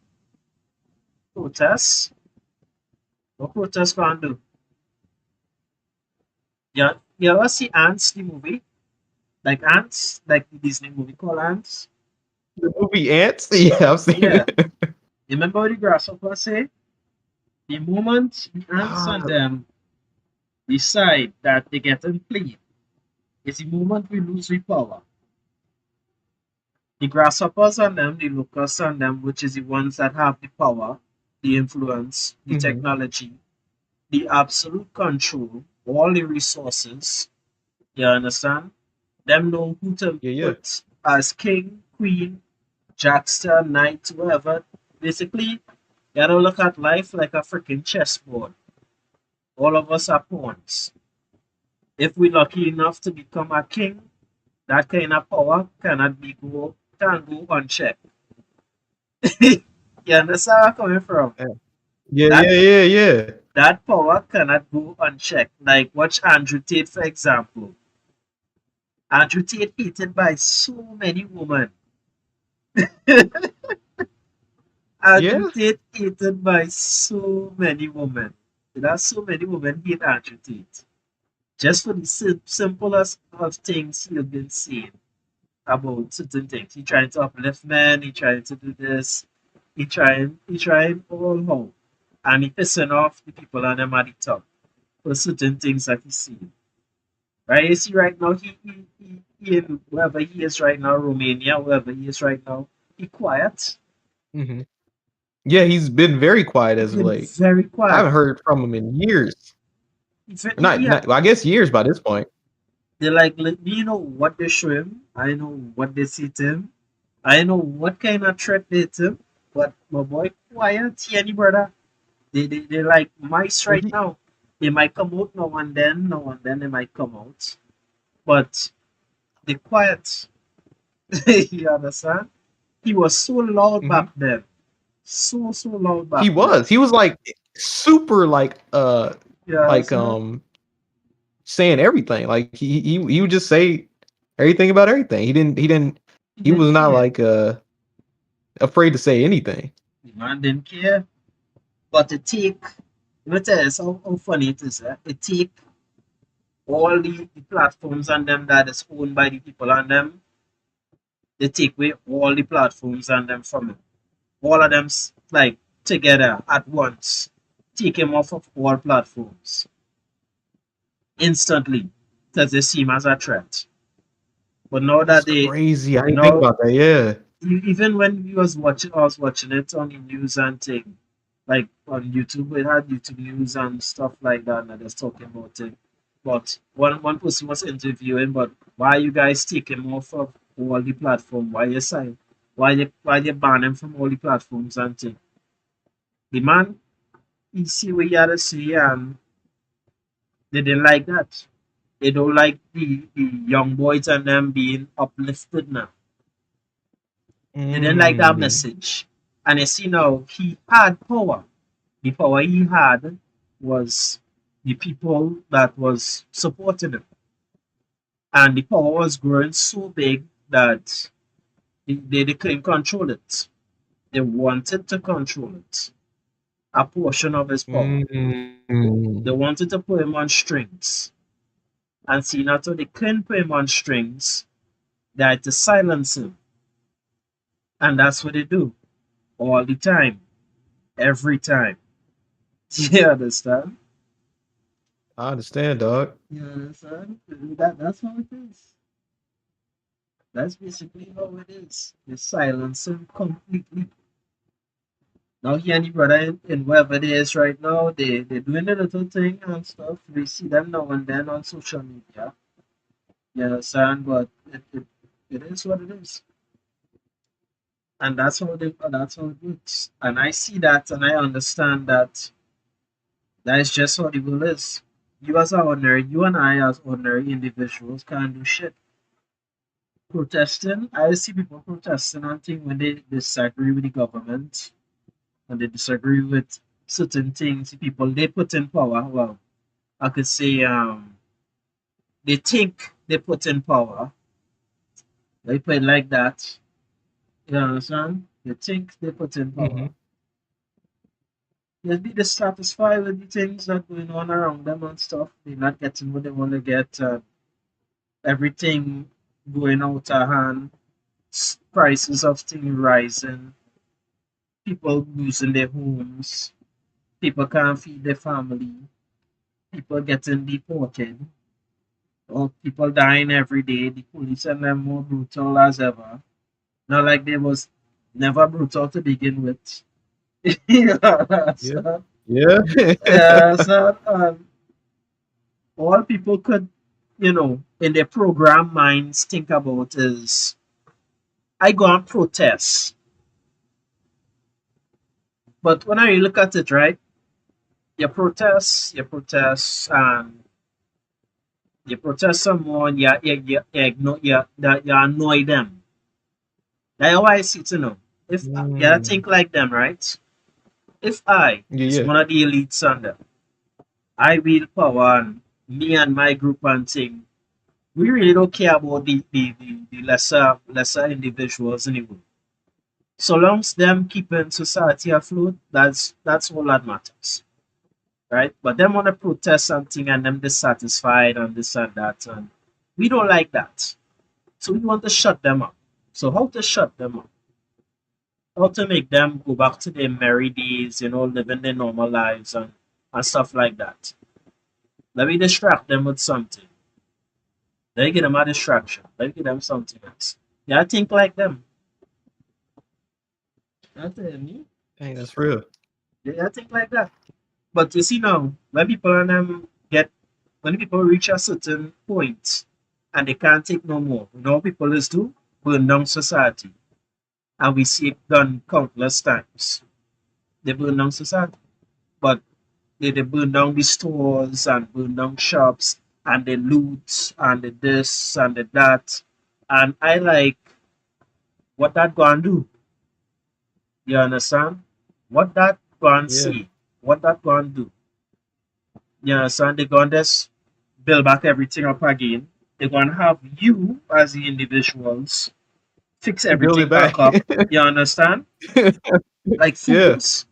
Protest? What protest can do? Yeah, you ever see Ants, the movie? Like Ants? Like the Disney movie called Ants? The movie Ants. Yeah, I've seen Yeah. it. You remember what the grasshopper say? The moment the ants Ah, and them decide that they get in play, is the moment we lose we power. The grasshoppers and them, the locusts and them, which is the ones that have the power, the influence, the mhm. technology, the absolute control, all the resources, you understand? Them know who to Yeah, yeah. put as king, queen, jackster, knight, whatever. Basically, you gotta look at life like a freaking chessboard. All of us are pawns. If we're lucky enough to become a king, that kind of power cannot be can go unchecked. You understand where I'm coming from? Yeah, yeah, That yeah, yeah, yeah. that power cannot go unchecked. Like watch Andrew Tate, for example. Andrew Tate hated by so many women. Andrew Yeah. Tate hated by so many women. There are so many women hate Andrew Tate. Just for the simplest of things he has been saying about certain things. He trying to uplift men, he trying to do this, he trying all how. And he pissing off the people on them at the top for certain things that he see. Right? You see right now he in wherever he is right now, Romania, wherever he is right now, he quiet. Hmm. Yeah, he's been very quiet He's as of been late. very I quiet. haven't heard from him in years. Yeah, Well, I guess years by this point. they like let me know what they show him. I know what they see to him. I know what kind of threat they to him. But my boy quiet, Tiani brother. They like mice Well, right now. They might come out now and then they might come out. But they quiet. You understand? He was so loud hmm back then. So loud he back then. was. He was like super You like understand? saying everything. Like he would just say everything about everything. He He didn't was not care. like afraid to say anything. The man didn't care. But it take let me tell you how funny it is. It take all the platforms and them that is owned by the people and them, they take away all the platforms and them from him. All of them like together at once. Take him off of all platforms instantly because they see him as a threat. But now that That's they crazy. I didn't think now about that. Yeah. even when we was watching I was watching it on the news and thing, like on YouTube, it had YouTube news and stuff like that and I was talking about it. But one person was interviewing, but why you guys take him off of all the platform? Why you sign? Why you ban him from all the platforms and thing? The man he see what he had to see and they didn't like that. They don't like the young boys and them being uplifted now. They didn't like that Mm. message. And you see now he had power. The power he had was the people that was supporting him. And the power was growing so big that they couldn't control it. They wanted to control it. A portion of his power. They Mm. wanted to put him on strings. And see now so they couldn't put him on strings, they had to silence him. And that's what they do all the time, every time. You understand? I understand, dog. You understand? That's how it is. That's basically how it is. They silence him completely. Now he and the brother in wherever it is right now, they're doing the little thing and stuff. We see them now and then on social media. You understand? But it is what it is. And that's how it works. And I see that and I understand that that is just how the world is. You and I as ordinary individuals can't do shit. Protesting, I see people protesting and things when they disagree with the government and they disagree with certain things, people they put in power. Well, I could say they think they put in power. They put it like that. You understand? They think they put in Hmm. power. They'll be dissatisfied with the things that going on around them and stuff. They're not getting what they want to get. Everything going out of hand. Prices of things rising. People losing their homes. People can't feed their family. People getting deported. Or people dying every day. The police and them more brutal as ever. Not like they was never brutal to begin with. Yeah, Yeah. so, Yeah. yeah, so all people could, in their program minds think about is I go and protest. But when I look at it, right, and you protest someone, you annoy them. That's how I see it, If you Mm. think like them, right? If I Yeah, is yeah. one of the elites under, I wield power and me and my group and thing, we really don't care about the lesser individuals anyway. So long as them keeping society afloat, that's all that matters. Right? But them want to protest something and them dissatisfied and this and that. And we don't like that. So we want to shut them up. So how to shut them up? How to make them go back to their merry days, living their normal lives and stuff like that. Let me distract them with something. Let me give them a distraction. Let me give them something else. Yeah, I think like them. I tell you, Dang, that's real. yeah, I think like that. But you see now, when people reach a certain point and they can't take no more, what people is do? Burn down society. And we see it done countless times. They burn down society. But they burn down the stores and burn down shops and they loot and the this and the that. And I like what that gonna do. You understand? What that gonna Yeah. see? What that gonna do? You understand? They gonna just build back everything up again. They're gonna have you as the individuals fix Build it everything back. back up. You understand? Like Yeah. fools.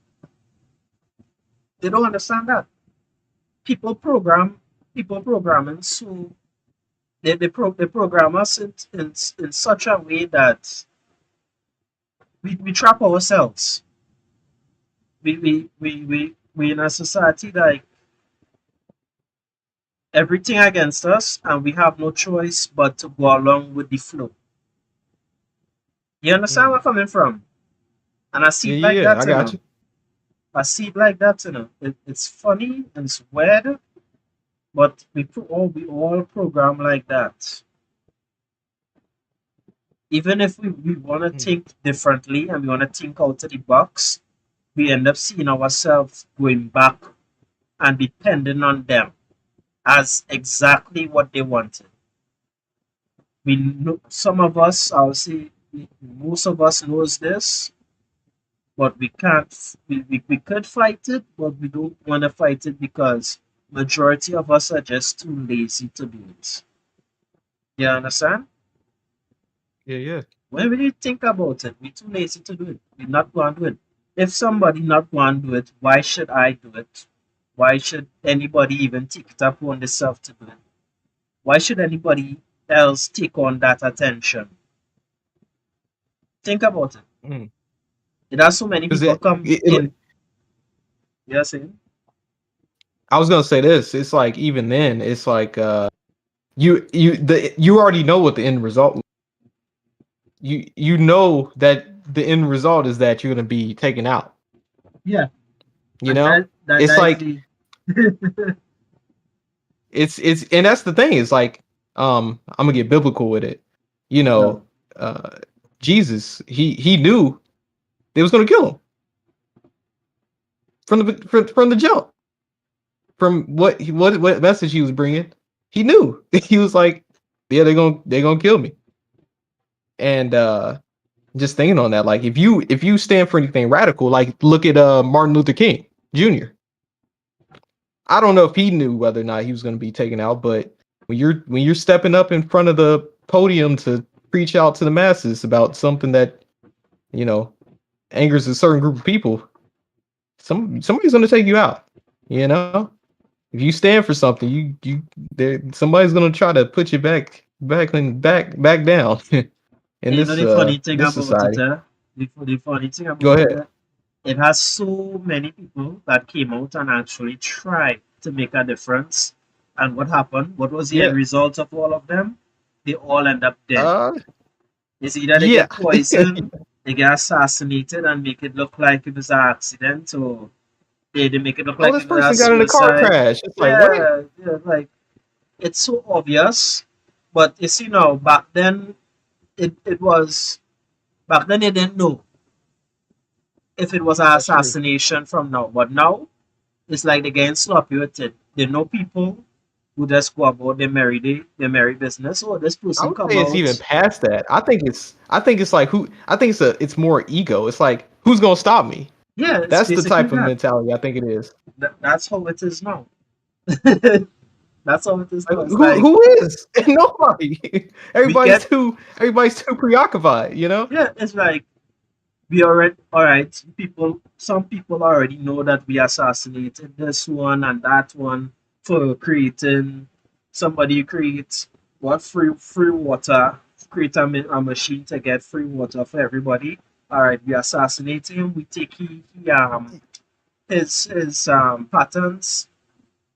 They don't understand that. People program people programming so they program us in such a way that we trap ourselves. We in a society like everything against us and we have no choice but to go along with the flow. You understand Mm. where I'm coming from? And I see Yeah, it like yeah, that, I got you. I see it like that, it's funny and it's weird, but we all program like that. Even if we want to Mm. think differently and we want to think out of the box, we end up seeing ourselves going back and depending on them as exactly what they wanted. We know, some of us, I would say, most of us knows this, but we can't. We could fight it, but we don't want to fight it because majority of us are just too lazy to do it. You understand? Yeah, yeah. When we think about it, we're too lazy to do it. We're not going to do it. If somebody not going to do it, why should I do it? Why should anybody even take it upon themselves to do it? Why should anybody else take on that attention? Think about it. Mm. There are so many Because people come it, in. Yes, I was gonna say this. It's like even then, it's like you already know what the end result. You know that the end result is that you're gonna be taken out. Yeah, You and know, it's that's like the it's and that's the thing. It's like I'm gonna get biblical with it. You no. know, uh, Jesus he knew they was gonna kill him from the jump. From what message he was bringing, he knew. He was like, yeah, they're gonna kill me. And just thinking on that, like if you stand for anything radical, like look at Martin Luther King Jr. I don't know if he knew whether or not he was going to be taken out, but when you're stepping up in front of the podium to preach out to the masses about something that you know angers a certain group of people, somebody's going to take you out. You know, if you stand for something, somebody's going to try to put you back down in You know this the funny thing this about it, society. the funny thing Go about it, ahead. it has so many people that came out and actually tried to make a difference. And what happened? What was the end Yeah. result of all of them? They all end up dead. Uh. It's either they Yeah. get poisoned, they get assassinated and make it look like it was an accident, or they make it look Oh, like this it was a person got in a car suicide. crash. It's like what? Yeah, yeah, like it's so obvious. But you see now, back then it was back then they didn't know if it was an That's true. assassination from now. But now it's like they're getting sloppy with it. They know people who just go about their merry business. Oh, this I person would come say it's even out. past that. I think it's like who I think it's more ego. It's like who's gonna stop me? Yeah, it's That's the basically type of that. mentality I think it is. That's how it is now. That's how it is Like now. It's like who is? Nobody. we Everybody's get too preoccupied, you know? yeah, it's like we already all right. Some people already know that we assassinated this one and that one for creating somebody creates what free water, create a machine to get free water for everybody. All right, we assassinate him. We take his patterns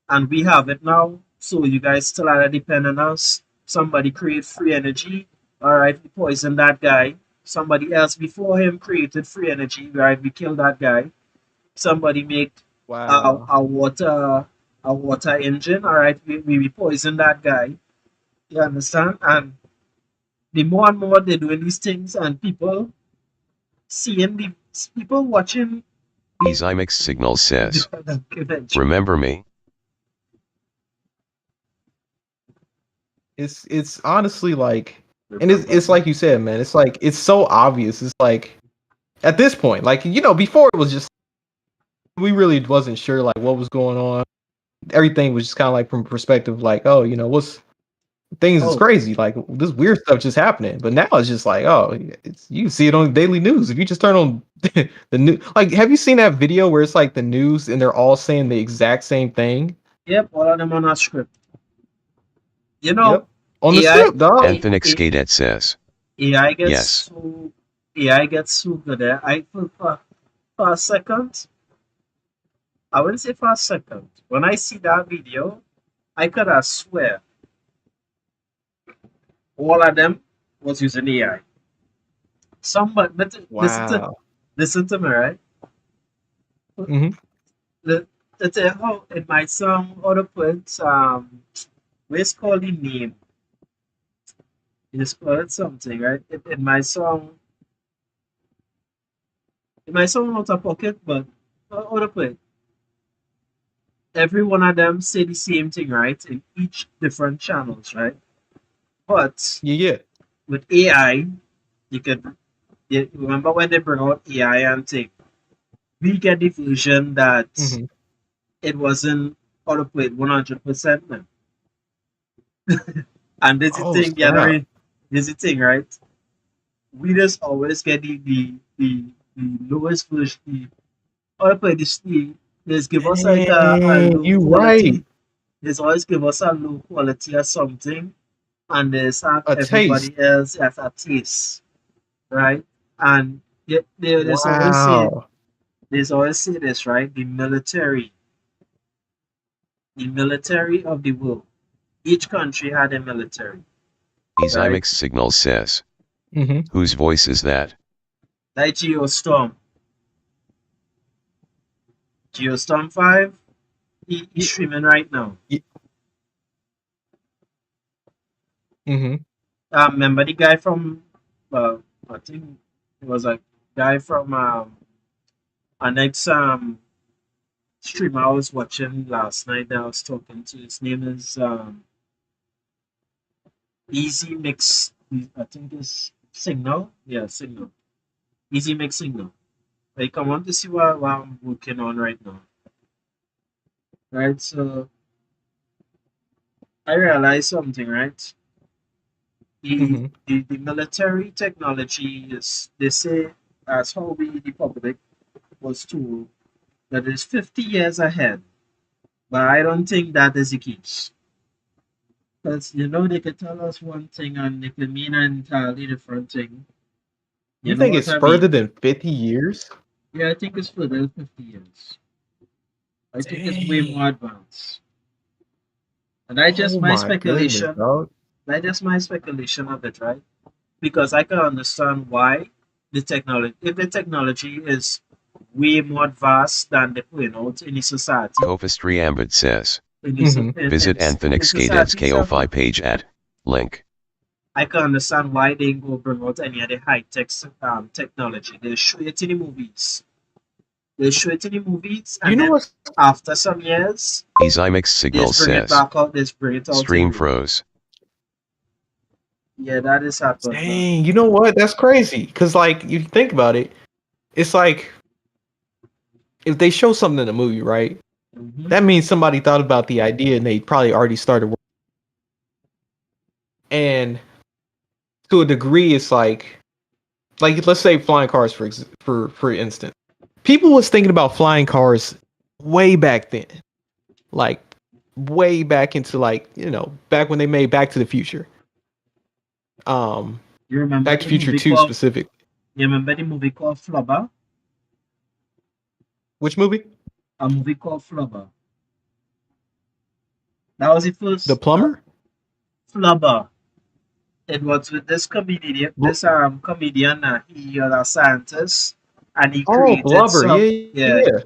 and we have it now. So you guys still are depend on us. Somebody create free energy. All right, we poison that guy. Somebody else before him created free energy. Right, we kill that guy. Somebody make a, a, Wow. a water a water engine. All right, we poison that guy. You understand? And the more and more they're doing these things, and people seeing the people watching Zymex Signal says, the documentary. remember me? It's honestly like and it's like you said, man, it's like it's so obvious. It's like at this point, like before it was just we really wasn't sure like what was going on. Everything was just kind of like from perspective, like, oh, what's things is Oh, crazy. Like this weird stuff just happening. But now it's just like, oh, you can see it on daily news. If you just turn on the new, like, have you seen that video where it's like the news and they're all saying the exact same thing? yep, all of them on a script. You know, Yep, on the AI script, dog. Anthonyx Cadet says, AI gets yes. so AI gets so good at for a second. I wouldn't say for a second. When I see that video, I could have swear all of them was using AI. Somebody, but Wow. listen to me, right? Hmm. The, the how in my song, other points, where's called the name? It's called something, right? In my song, out of pocket, but other point. Every one of them say the same thing, right? In each different channels, right? But Yeah. with AI, you remember when they bring out AI and thing, we get the version that Hmm. it wasn't autoplayed 100% now. And this is the Oh thing, the other snap. this is the thing, right? We just always get the lowest version, the autoplay the just give us like a Dang, low you right. quality. They always give us a low quality or something, and they have A taste. everybody else as a taste, right? And there's always say Wow. there's always say this, right? The military, the military of the world. Each country had a military, right? Ezymix Signal says. Mm-hmm. Whose voice is that? Like Geostorm. Geostorm 5, he's streaming right now. Mm-hmm. Remember the guy from, I think it was a guy from our next streamer I was watching last night that I was talking to. His name is Easy Mix. I think it's Signal. Yeah, Signal. Easy Mix Signal. Like, I want to see what I'm working on right now. Right, so I realized something, right? Mm-hmm. The military technology is, they say, as how we, the public, was told that is 50 years ahead. But I don't think that is the case. Because, they can tell us one thing and it can mean an entirely different thing. You You know think what it's I further mean? than 50 years? Yeah, I think it's further than 50 years. I think it's way Dang. more advanced. And I just Oh my my goodness, speculation, dog. that just my speculation of it, right? Because I can understand why if the technology is way more vast than the putting out in the society, Kophistry Ambit says. Mm-hmm. Visit in Anthenix Cadet's society itself, KO5 page at link. I can understand why they go bring out any of the high tech technology. They show it in the movies. They show it in the movies, You and know then what's after some years, Ezymix they Signal bring it says. back out. They bring it out in Stream real. froze. Yeah, that is happened. dang, you know what? That's crazy. Cause like you think about it, it's like if they show something in a movie, right? Hmm. That means somebody thought about the idea and they probably already started work. And to a degree, it's like let's say flying cars for instance. People was thinking about flying cars way back then. Like way back into back when they made Back to the Future. Um You remember Back to the the Future movie 2 called? specific. You remember the movie called Flubber? Which movie? A movie called Flubber. That was the The first plumber? Flubber. It was with this comedian. Bl- Comedian. He was a scientist, and he oh, created Blubber. some. Yeah, Yeah, yeah.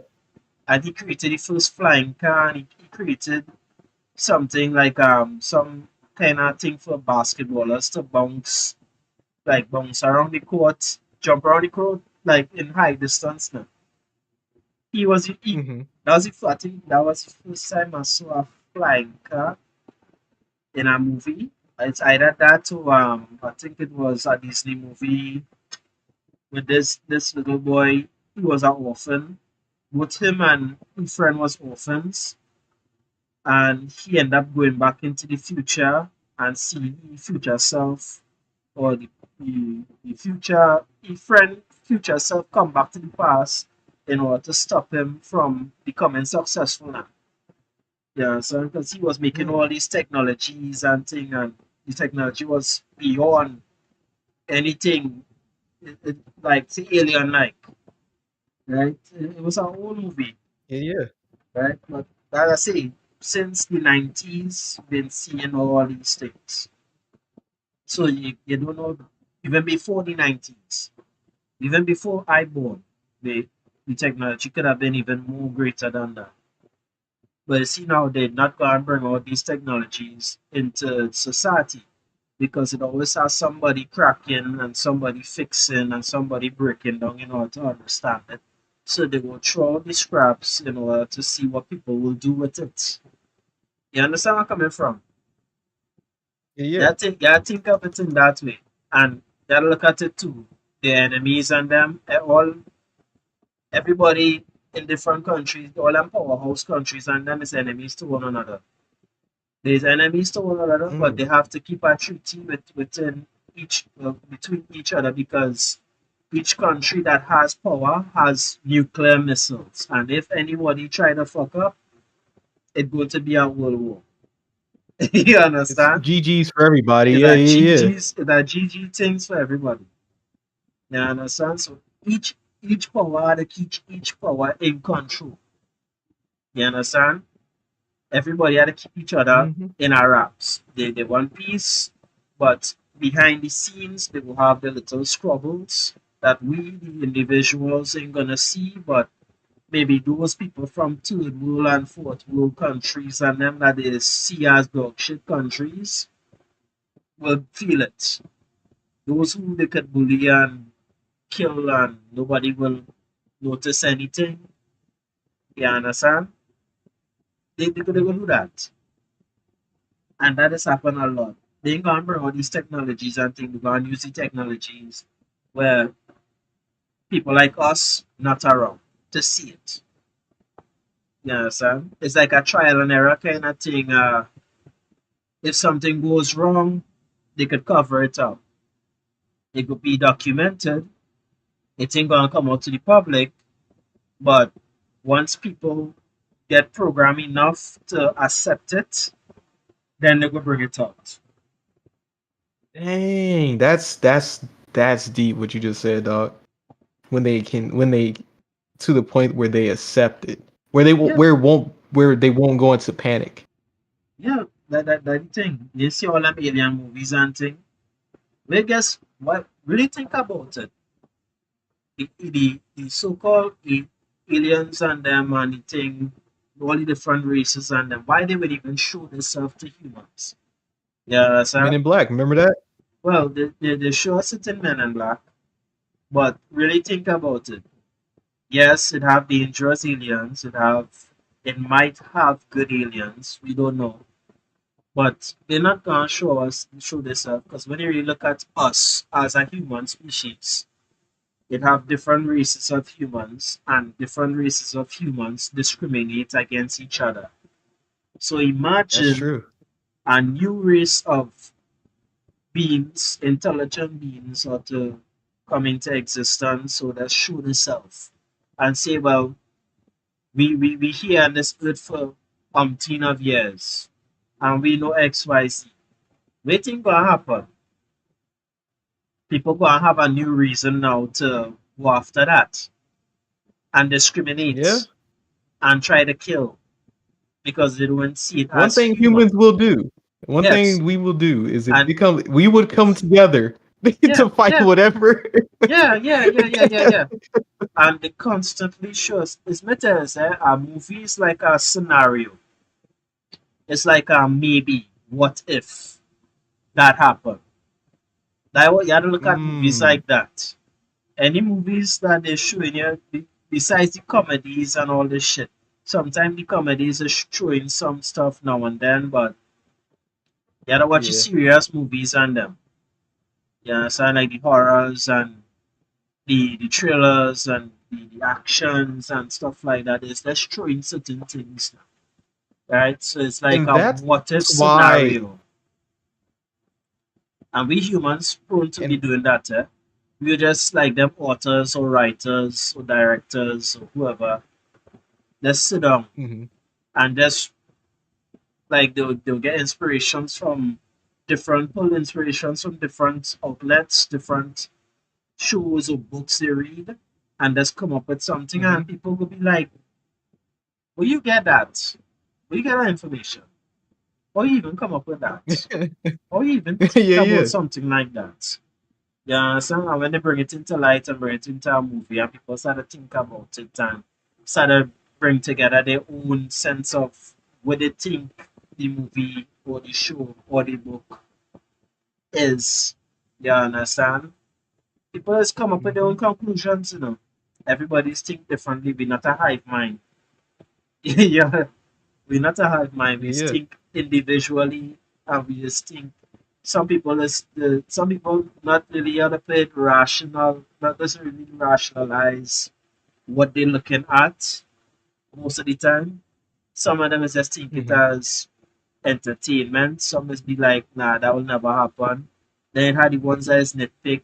and he created the first flying car. And he created something like some kind of thing for basketballers to bounce around the court, jump around the court like in high distance. Now Mm-hmm. I think that was the first time I saw a flying car in a movie. It's either that or I think it was a Disney movie with this little boy. He was an orphan. Both him and his friend was orphans, and he ended up going back into the future and seeing his future self, or the future his friend future self come back to the past in order to stop him from becoming successful now. Yeah, so because he was making all these technologies and thing, and the technology was beyond anything like the alien like, right? It was our own movie, Yeah, yeah. right? But like I say, since the 90s, been seeing all these things. So you don't know, even before the 90s, even before I born, the technology could have been even more greater than that. But you see now they're not going to bring all these technologies into society because it always has somebody cracking and somebody fixing and somebody breaking down in order to understand it. So they will throw the scraps in order to see what people will do with it. You understand where I'm coming from? Yeah, yeah. Yeah, think of it in that way. And gotta look at it too. The enemies and them, everybody in different countries, all them powerhouse countries and them is enemies to one another. There's enemies to one another, but Mm. they have to keep a treaty within between each other because each country that has power has nuclear missiles, and if anybody try to fuck up, it's going to be a world war. You It's understand? GG's for everybody. It's Yeah, a yeah, yeah. GG things for everybody. You understand? So each power to keep each power in control. You understand? Everybody had to keep each other Hmm. in our wraps. They want peace, but behind the scenes, they will have the little squabbles that we, the individuals, ain't gonna see, but maybe those people from third world and fourth world countries and them that they see as dog shit countries will feel it. Those who they could bully and kill and nobody will notice anything, you understand? They will do that. And that has happened a lot. They ain't gonna bring all these technologies and things, they're gonna use the technologies where people like us not around to see it. You understand? It's like a trial and error kind of thing. If something goes wrong, they could cover it up. It could be documented. It ain't gonna come out to the public, but once people get programmed enough to accept it, then they will bring it out. Dang, that's deep what you just said, dog. When they to the point where they accept it, where they won't Yeah, where they won't go into panic. yeah, that thing. You see all them alien movies and thing. Well, guess what? Really think about it. The so-called aliens and them and the thing, all the different races and them, why they would even show themselves to humans? Yeah, Men sir. in Black, remember that? Well, they show us it in Men in Black, but really think about it. Yes, it have dangerous aliens. It might have good aliens. We don't know, but they're not gonna show themselves because when you really look at us as a human species, it have different races of humans, and different races of humans discriminate against each other. So That's imagine true. a new race of beings, intelligent beings, or to come into existence so that show themselves and say, well, we here on this earth for umpteen of years and we know XYZ. Waiting gonna happen. People gonna have a new reason now to go after that and Yeah. discriminate and try to kill because they don't see it One as thing human. humans will do, one Yes. thing we will do is if And we would come together yeah, to fight yeah, whatever. yeah. And they constantly shows it's matters, a movie is like a scenario. It's like a maybe, what if that happened. You have to look at movies Mm, like that. Any movies that they show in here, besides the comedies and all this shit. Sometimes the comedies are showing some stuff now and then, but you gotta watch the yeah. serious movies and them. You understand, like the horrors and the thrillers and the actions and stuff like that. Is they're showing certain things now, right? So it's like And a that's what if why scenario, and we humans prone to be and doing that. We're just like them authors or writers or directors or whoever. Just sit down mhm, and just like they'll get inspirations from pull inspirations from different outlets, different shows or books they read, and just come up with something, and mhm. people will be like, "Where you get that? Where you get that information? Or you even come up with that? Or you even think Yeah, about yeah. something like that?" Yeah, so and when they bring it into light and bring it into a movie, and people start to think about it and start to bring together their own sense of what they think the movie or the show or the book is. You understand? People just come up with their own Mhm. conclusions, you know. Everybody's think differently. We're not a hive mind. Yeah, we're not a hive mind. We Yeah, just think individually, and we just think. Some people not really other play it rational, not doesn't really rationalize what they're looking at most of the time. Some of them is just think it mhm. as entertainment. Some is be like, nah, that will never happen. Then had the ones that is nitpick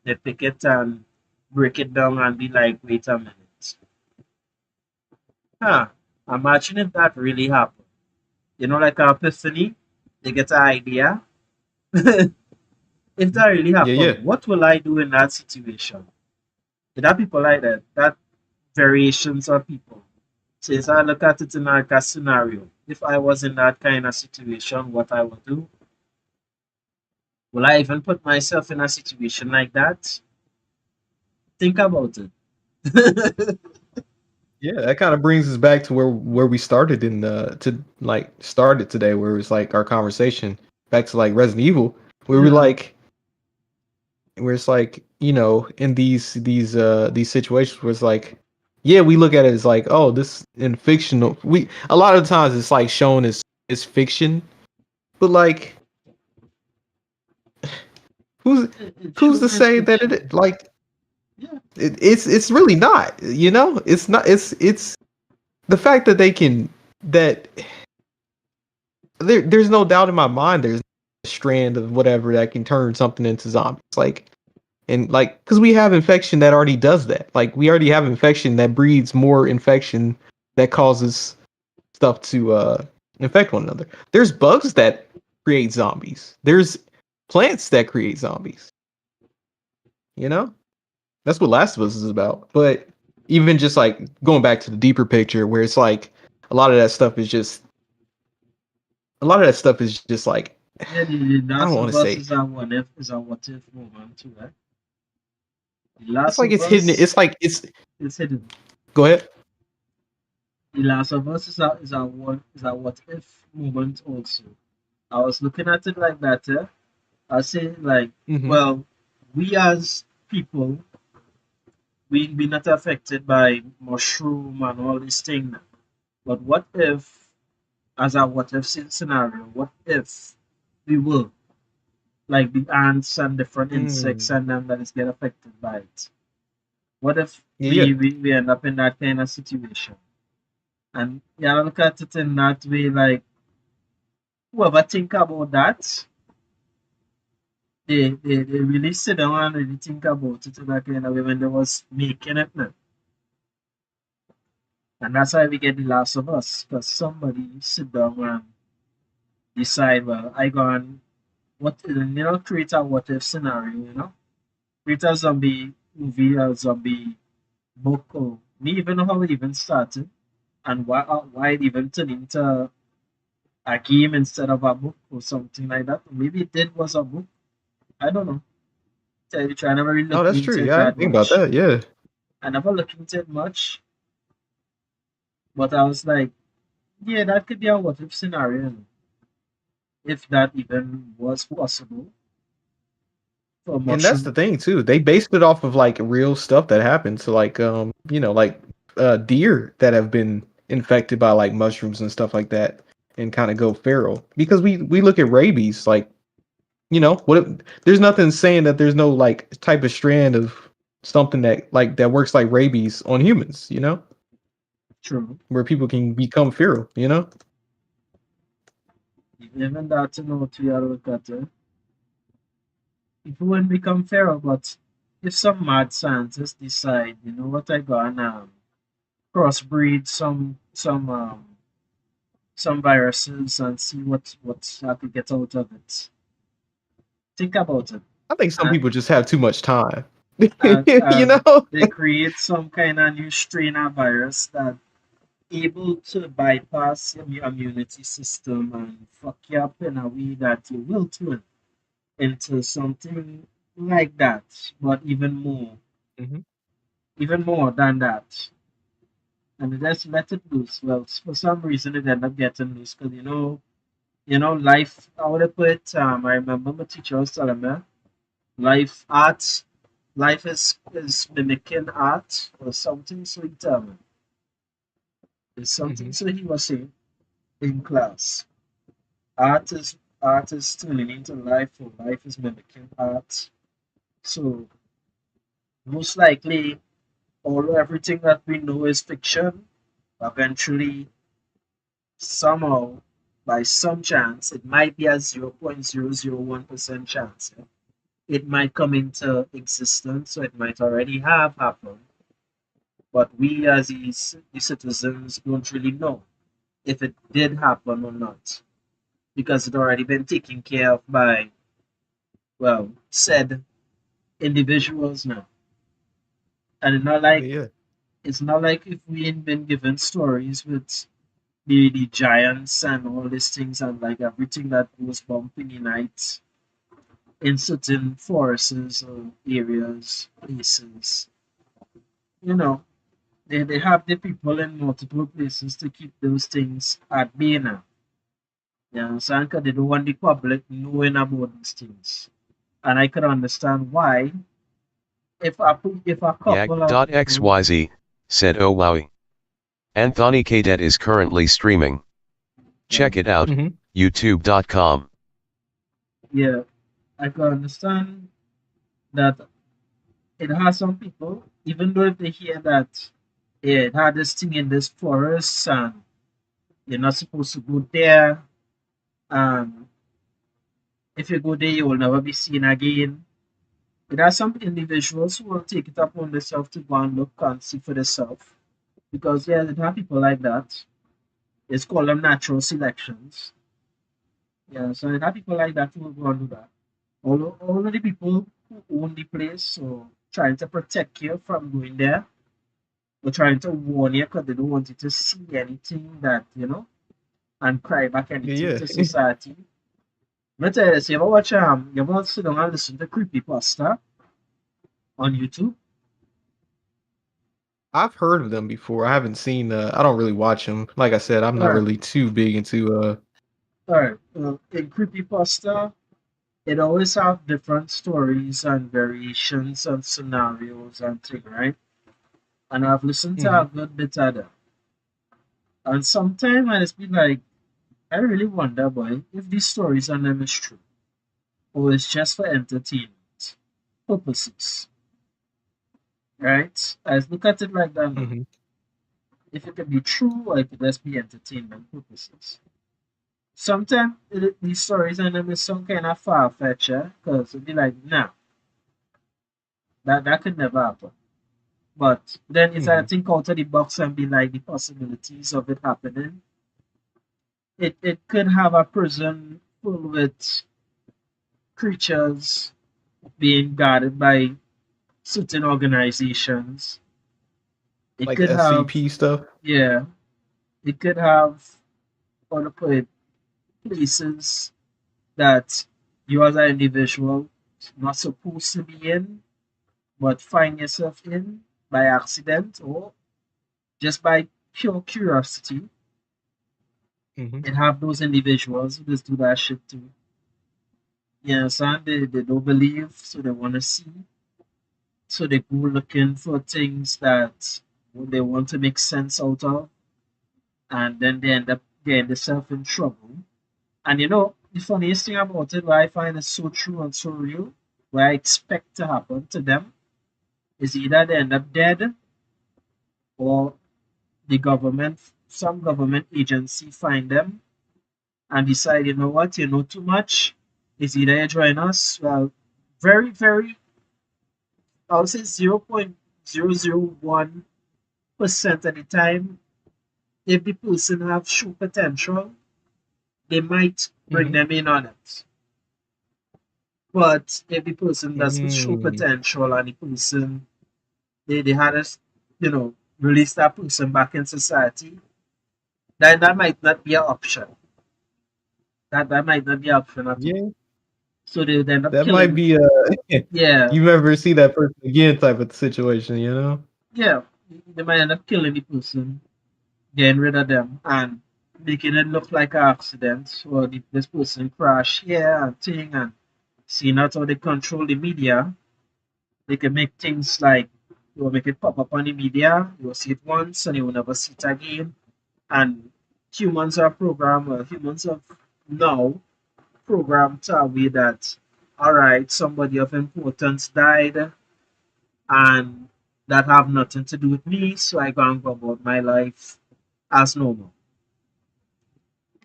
it and break it down and be like, wait a minute. Huh. Imagine if that really happened. You know, like an epiphany, they get an idea. If that really Yeah, yeah. happened, what will I do in that situation? There are people like that, that variations of people. Says I look at it in like a scenario. If I was in that kind of situation, what I would do? Will I even put myself in a situation like that? Think about it. Yeah, that kind of brings us back to where we started in the to like started today, where it's like our conversation back to like Resident Evil, where we Yeah, like where it's like, in these situations where it's like, yeah, we look at it as like, oh, this in fictional, we a lot of times it's like shown as fiction, but like who's it who's to shown as say that fiction. it like Yeah, it's really not, it's not, it's the fact that they can that there's no doubt in my mind there's a strand of whatever that can turn something into zombies, like, and like, because we have infection that already does that, like we already have infection that breeds more infection that causes stuff to infect one another. There's bugs that create zombies, there's plants that create zombies, you know that's what Last of Us is about. But even just like going back to the deeper picture where it's like a lot of that stuff is just a lot of that stuff is just like, yeah. The I don't Last want of to Us say, is a what if moment too, right? The it's Last like of it's hidden, Us it's like it's is hidden. go ahead. The Last of Us is a what if moment also. I was looking at it like that. I say like, Hmm. well, we as people, we not affected by mushroom and all this thing. But what if, as a what if scenario, what if we were like the ants and different insects Mm. and them that is get affected by it? What if Yeah. we end up in that kind of situation? And yeah, look at it in that way, like whoever think about that, they really sit down and really think about it in that kind of way when they was making it now. And that's why we get The Last of Us, because somebody sit down and decide, well, I go and create a what if scenario, create a zombie movie, a zombie book, or me even know how it even started, and why it even turned into a game instead of a book or something like that. Maybe it did was a book. I don't know. Tell you the truth, I never really Oh, looked that's true. into it Yeah, I that didn't think about much. that. Yeah. I never looked into it much, but I was like, yeah, that could be a what if scenario, if that even was possible for And that's the mushroom. thing too. They based it off of like real stuff that happened. So like like deer that have been infected by like mushrooms and stuff like that and kind of go feral. Because we look at rabies like, there's nothing saying that there's no like type of strand of something that works like rabies on humans, True. where people can become feral. Even that to know to your look at it. People wouldn't become feral, but if some mad scientists decide, you know what, I gonna crossbreed some viruses and see what I could get out of it. Think about it. I think some And people just have too much time. you and know? they create some kind of new strain of virus that able to bypass your immunity system and fuck you up in a way that you will turn into something like that, but Mhm. even more than that. And just let it loose. Well, for some reason it ended up getting loose because life. I would have put. I remember my teacher was telling me, life art, life is mimicking art or something. So he tell me, it's something. Mhm. So he was saying in class, art is turning into life, or life is mimicking art. So most likely, all everything that we know is fiction. Eventually, somehow, by some chance, it might be a 0.001% chance. It might come into existence, so it might already have happened. But we, as the citizens, don't really know if it did happen or not because it already been taken care of by, well, said individuals now. And it's not like Yeah. It's not like if we ain't been given stories with the giants and all these things and like everything that goes bump in the night in certain forests or areas, places. You know, they have the people in multiple places to keep those things at bay now. You understand? 'Cause they don't want the public knowing about these things. And I can understand why if a couple of people, Yak.xyz, said oh wowie. Anthony Cadet is currently streaming. Check it out, Hmm. youtube.com. yeah, I can understand that it has some people, even though if they hear that yeah, it had this thing in this forest and you're not supposed to go there, and if you go there, you will never be seen again. There are some individuals who will take it upon themselves to go and look and see for themselves. Because yeah, there are people like that. It's called them natural selections. Yeah, so there are people like that who will go and do that. All of the people who own the place, so trying to protect you from going there, or trying to warn you because they don't want you to see anything that, and cry back anything Yeah, to yeah. society. Let me tell you this, you ever sit down and listen to creepypasta on YouTube? I've heard of them before. I haven't seen. I don't really watch them. Like I said, I'm not Alright, really too big into. alright. In creepypasta, it always have different stories and variations and scenarios and things, right? And I've listened to a Mhm. good bit of them. And sometimes I just be like, I really wonder, boy, if these stories on them is true, or it's just for entertainment purposes, right? I look at it like that now. Mhm. If it can be true, or it could just be entertainment purposes. Sometimes these stories on them is some kind of far fetched, because it'd be like, nah, that could never happen. But then if I Mhm. think out of the box and be like the possibilities of it happening, it could have a prison full with creatures being guarded by certain organizations. It Like could have, SCP stuff. yeah, it could have, how to put it, places that you as an individual not supposed to be in, but find yourself in by accident or just by pure curiosity. Mhm. And have those individuals who just do that shit too. You understand? They don't believe, so they want to see. So they go looking for things that they want to make sense out of, and then they end up getting themselves in trouble. And the funniest thing about it, what I find is so true and so real, what I expect to happen to them is either they end up dead or the government, some government agency find them and decide, you know what, you know too much. Is either you join us, well, very, very, I would say 0.001% of the time, if the person have true potential, they might bring Mhm. them in on it. But if the person doesn't show Mm. potential and the person they had us, release that person back in society, then that might not be an option. That might not be an option at all. Yeah, So they would end up that might killing. be Yeah, you never see that person again type of situation, you know? yeah. They might end up killing the person, getting rid of them, and making it look like an accident or this person crashed here and thing and seeing that's how they control the media. They can make things like you will make it pop up on the media, you will see it once and you will never see it again. And humans are programmed, well, humans have now programmed to a way that, all right, somebody of importance died and that have nothing to do with me, so I go and go about my life as normal.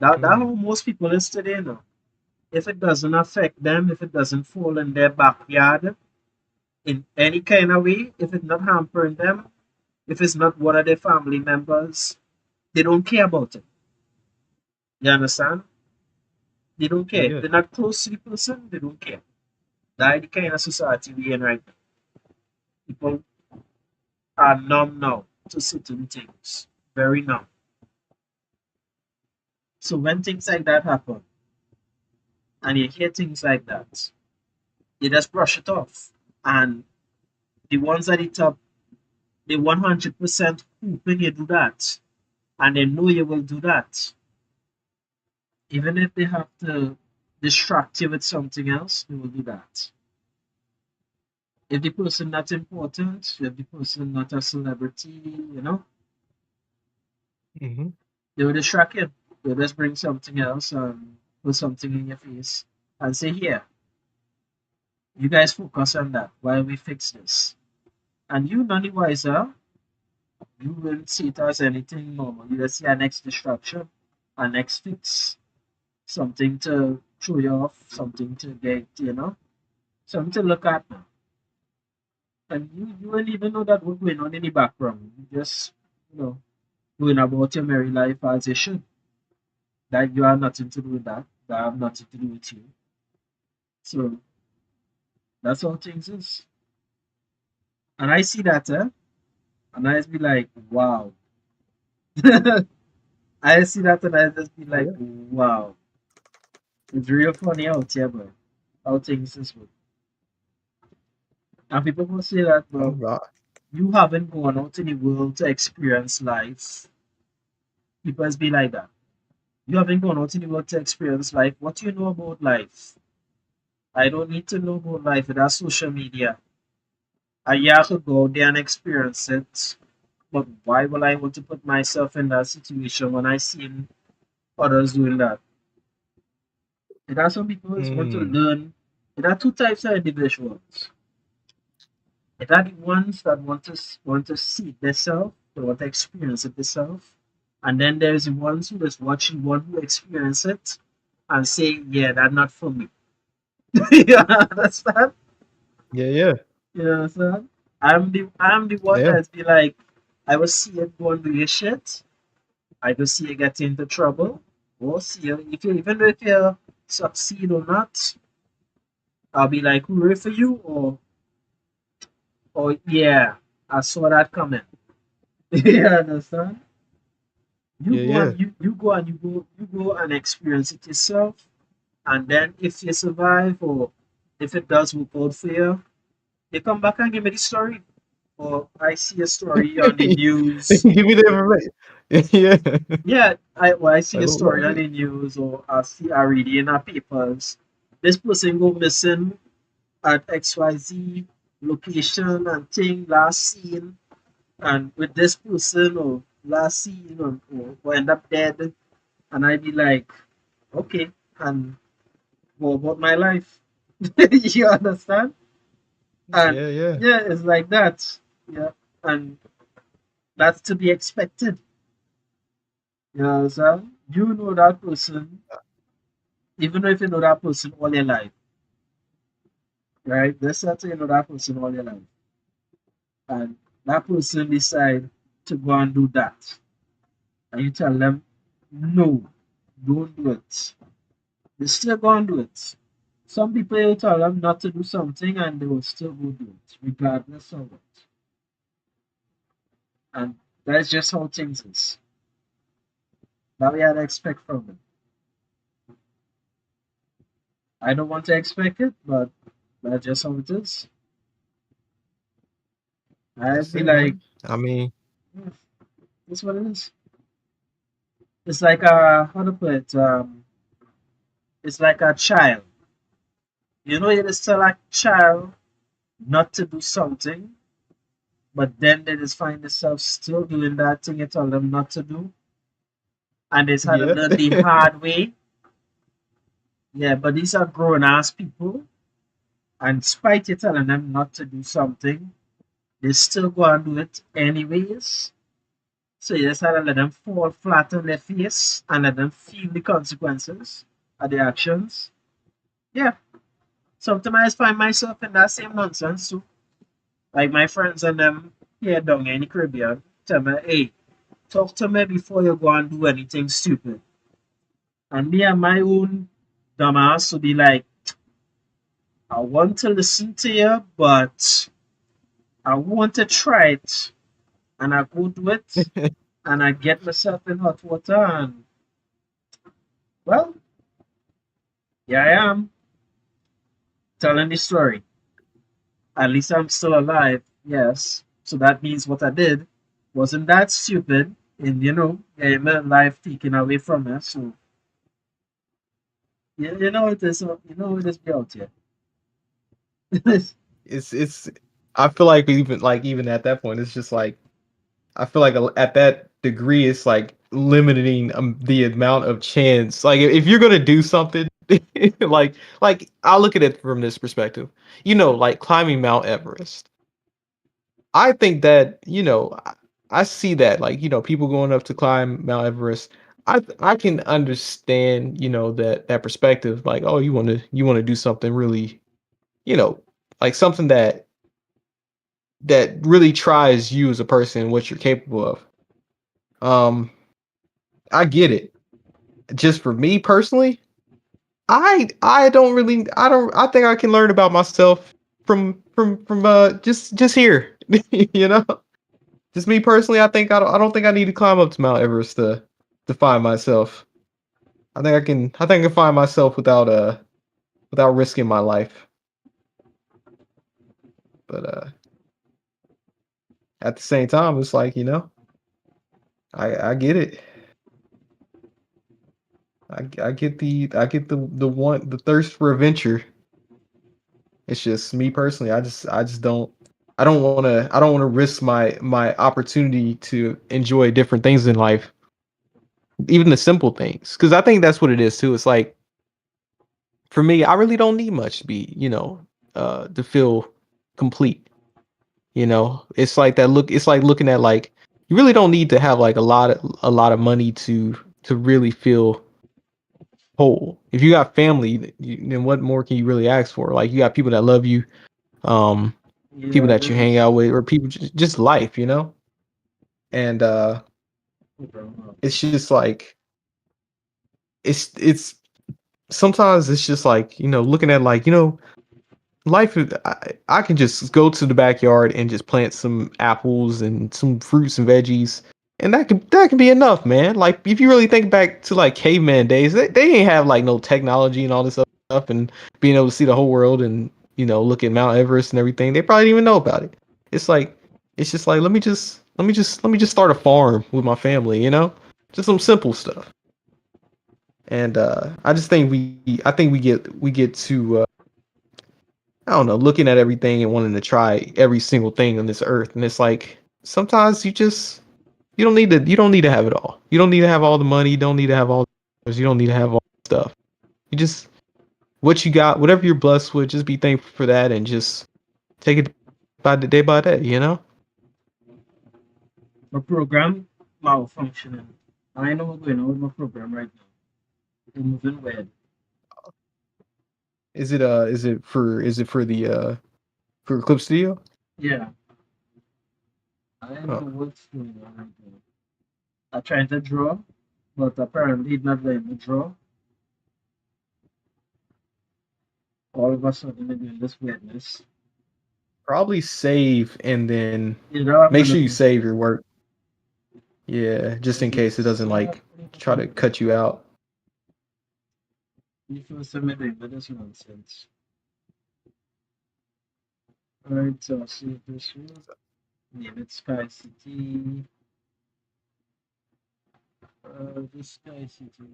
That how Mm. most people is today now. If it doesn't affect them, if it doesn't fall in their backyard in any kind of way, if it's not hampering them, if it's not one of their family members, they don't care about it. You understand? They don't care. If Yeah. they're not close to the person, they don't care. That's the kind of society we in right now. People are numb now. to certain things. Very numb. So when things like that happen, and you hear things like that, you just brush it off. And the ones at the top, they 100% hoping you do that, and they know you will do that. Even if they have to distract you with something else, they will do that. If the person not important, if the person not a celebrity, Hmm. they will distract you. They'll just bring something else and put something in your face and say, here, you guys focus on that while we fix this. And you, none the wiser, you will see it as anything normal. You just see a next distraction, a next fix, something to throw you off, something to get, something to look at now. And you won't even know that what's going on in the background. You just, going about your merry life as you should. That you have nothing to do with that. That have nothing to do with you. So that's all things is. And I see that, and I just be like, wow. I see that and I just be like, Yeah. wow. It's real funny out here, bro. How things is good. And people will say that, All bro, right. you haven't gone out in the world to experience life. People just be like that. You haven't gone out in the world to experience life. What do you know about life? I don't need to know about life. That's social media. I have to go there and experience it. But why will I want to put myself in that situation when I see others doing that? There are some people who want to Mm. learn. There are two types of individuals. There are the ones that want to see it themselves, they want to experience it themselves. And then there's the ones who just watching one who experience it and say, yeah, that's not for me. You understand? Yeah, yeah, You understand? I'm the one yeah. that's be like, I will see it go and do your shit. I will see you get into trouble. Or see you if you even if you succeed or not, I'll be like, hooray for you, or yeah, I saw that coming. You understand? You Yeah, go yeah. and you go and experience it yourself, and then if you survive or if it does work out for you, you come back and give me the story. Or I see a story on the news. Give me the information. Yeah. Yeah, I see Like, a what story is on it? the news or I read it in our papers. This person go missing at XYZ location and thing last seen and with this person or last seen or end up dead and I'd be like, okay, and go about my life. You understand? And Yeah, yeah. yeah, it's like that. Yeah. And that's to be expected. You understand? You know that person, even if you know that person all your life, right? Let's say you know that person all your life. And that person decide to go and do that. And you tell them, no, don't do it. They still go and do it. Some people you tell them not to do something and they will still go do it, regardless of it. And that's just how things is. That we had to expect from them. I don't want to expect it, but that's just how it is. I'd That's be it, like, man. I mean, "Hmm, that's what it is. It's like a how to put it, it's like a child. You just tell a child not to do something, but then they just find themselves still doing that thing you tell them not to do, and they had to yeah. learn the hard way. Yeah, but these are grown ass people, and despite you telling them not to do something, they still go and do it anyways. So you just had to let them fall flat on their face and let them feel the consequences of their actions. Yeah, sometimes I find myself in that same nonsense too. Like my friends and them here down in the Caribbean tell me, hey, talk to me before you go and do anything stupid. And me and my own dumbass will be like, I want to listen to you, but I want to try it. and I go do it, and I get myself in hot water, and well, here I am telling the story. At least I'm still alive, yes. So that means what I did wasn't that stupid, and getting my life taken away from me. So you know it is. It is be out here. It's I feel like even at that point, it's just like I feel like at that degree, it's like limiting the amount of chance. Like if you're gonna do something, like I look at it from this perspective. Like climbing Mount Everest. I think that I see that like people going up to climb Mount Everest. I can understand that perspective. Like oh you want to do something really you know like something that really tries you as a person and what you're capable of. Um, I get it. Just for me personally, I don't really I think I can learn about myself from just here. you know? Just me personally, I don't think I need to climb up to Mount Everest to find myself. I think I can find myself without risking my life. But at the same time, it's like, I get it. I get the thirst for adventure. It's just me personally. I just don't want to risk my opportunity to enjoy different things in life, even the simple things. Because I think that's what it is too. It's like for me, I really don't need much to be to feel complete. It's like that look. It's like looking at like you really don't need to have like a lot of money to really feel whole. If you got family, then what more can you really ask for? Like you got people that love you, um, people Yeah, that you hang out with, or people just life, And it's just like it's sometimes it's just like looking at like life. I can just go to the backyard and just plant some apples and some fruits and veggies. And that can be enough, man. Like if you really think back to like caveman days, they ain't have like no technology and all this other stuff and being able to see the whole world and look at Mount Everest and everything. They probably didn't even know about it. It's like it's just like let me just start a farm with my family, just some simple stuff. And I just think we get to I don't know, looking at everything and wanting to try every single thing on this earth. And it's like sometimes you don't need to have it all. You don't need to have all the money. You don't need to have all you don't need to have all the stuff. You just what you got, whatever you're blessed with, just be thankful for that and just take it by day, my program malfunctioning. I know what's going on with my program right now. It's moving weird. Is it for Clip Studio? Yeah, I don't Oh, know what's going on right now. I tried to draw, but apparently it's not letting me draw. All of a sudden, I'm doing this weirdness. probably save and then You know, I'm make gonna sure you do. save your work. Yeah, just in case it It's doesn't like try to cut you out. you feel something, but that's nonsense. Alright, so I'll see this one. Name it Sky City. This Sky City.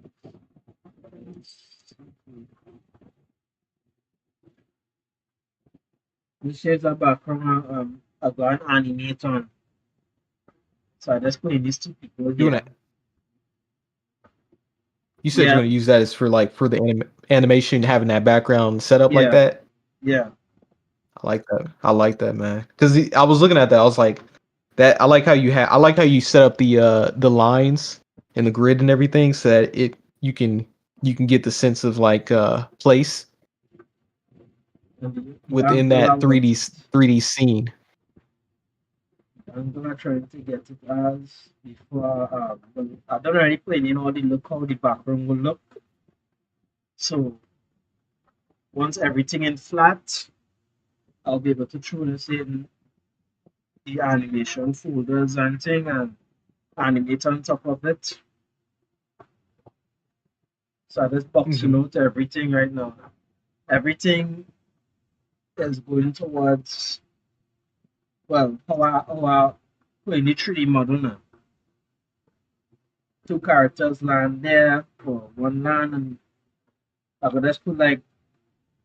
This shares a background. I got an animate on. So I just put these two people You wanna here. you said you're Yeah, gonna use that as for the animation having that background set up like yeah, that. yeah. I like that. I like that, man. Because I was looking at that. I was like, that. I like how you set up the lines and the grid and everything, so that you can get the sense of like place And the within angle I that want 3D scene. I'm gonna try to get it as before. But I don't already plan in all the look how the background will look. So once everything in flat, I'll be able to throw this in the animation folders and thing and animate on top of it. So I just boxing out everything right now. Everything is going towards, well, our 23 model now. Two characters land there, or one land, and I could just put like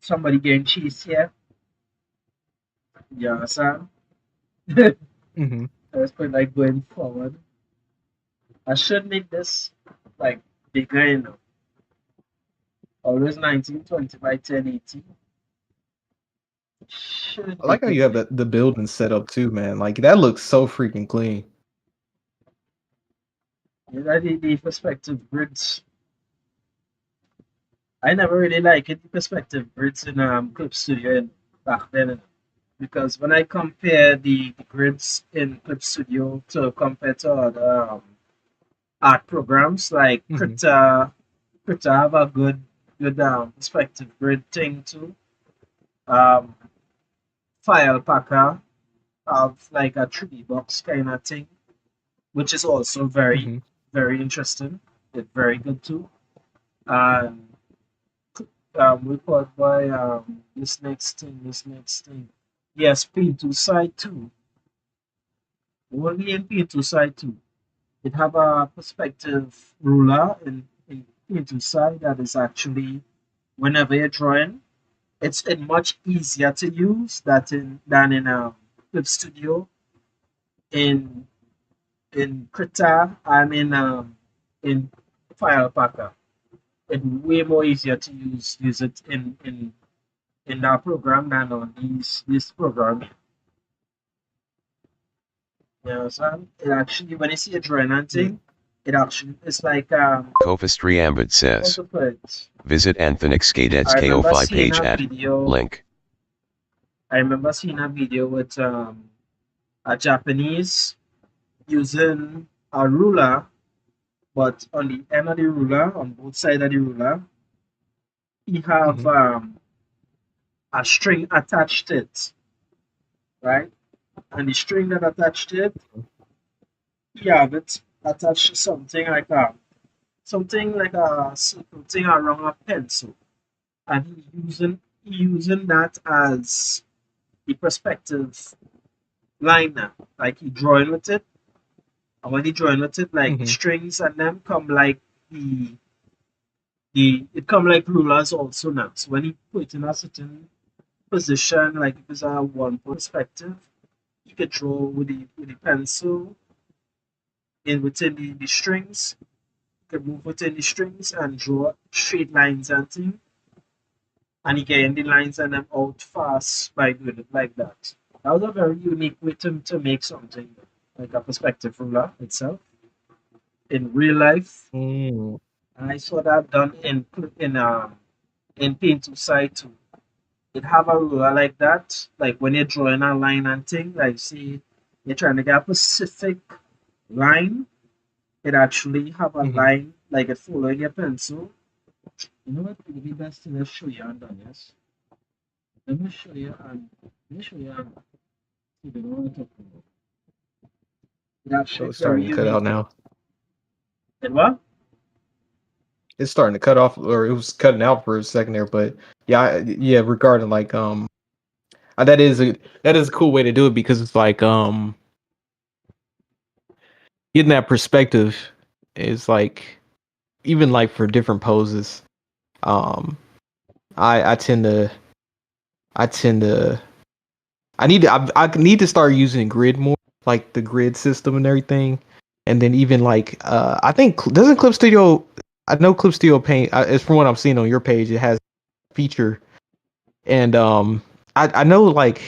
somebody getting chased here. You understand? Mm-hmm. I just put like going forward. I should make this like bigger, you know. Always 1920 by 1080. Should I like make how it you have big. the building set up too, man. Like that looks so freaking clean. You know, the perspective grids. I never really liked the perspective grids in Clip Studio back then, because when I compare the grids in Clip Studio to compare to other art programs like Mm-hmm. Krita have a good perspective grid thing too. Um, File Packer have like a 3D box kind of thing, which is also very Mm-hmm. very interesting. It's very good too. And we got by this next thing. Yes, P2 side 2. Only in P2 side 2. It have a perspective ruler in P2 side that is actually whenever you're drawing, it's much easier to use than in Clip Studio, in Krita, and in File Packer. It's way more easier to use it in that program than on this program. You know, so it actually, when you see a drawing and Yeah. thing, it actually it's like Kophistry Ambit how says, to put it. visit Anthonyx Cadet's I remember KO5 seeing page a at video. link. I remember seeing a video with a Japanese using a ruler, but on the end of the ruler, on both sides of the ruler, he have Mm-hmm. a string attached to it, right? And the string that attached to it, he have it attached to something like a circle thing around a pencil, and he using that as the perspective liner, like he drawing with it. And when he drawing with it, like the Mm-hmm. strings and them come like the it come like rulers also now. So when he put it in a certain position, like if it's a one perspective, you could draw with the pencil in within the strings. You could move within the strings and draw straight lines and thing. And you get in the lines and them out fast by doing it like that. That was a very unique way to make something like a perspective ruler itself in real life. Mm-hmm. And I saw that done in Paint to Side too. It have a ruler like that, like when you're drawing a line and thing, like see you're trying to get a specific line, it actually have a Mm-hmm. line like it following your pencil. You know what? It would be best to just show you and done, yes. Let me show you and see the what I'm talking about. It Oh, actually it's very starting to cut out unique. now. And what? It's starting to cut off, or it was cutting out for a second there. But yeah, yeah. Regarding like that is a cool way to do it, because it's like getting that perspective is like, even like for different poses. Um, I tend to I tend to I need to start using grid more, like the grid system and everything. And then even like I think doesn't Clip Studio, I know Clip Studio Paint, it's from what I'm seeing on your page, it has a feature. And I know like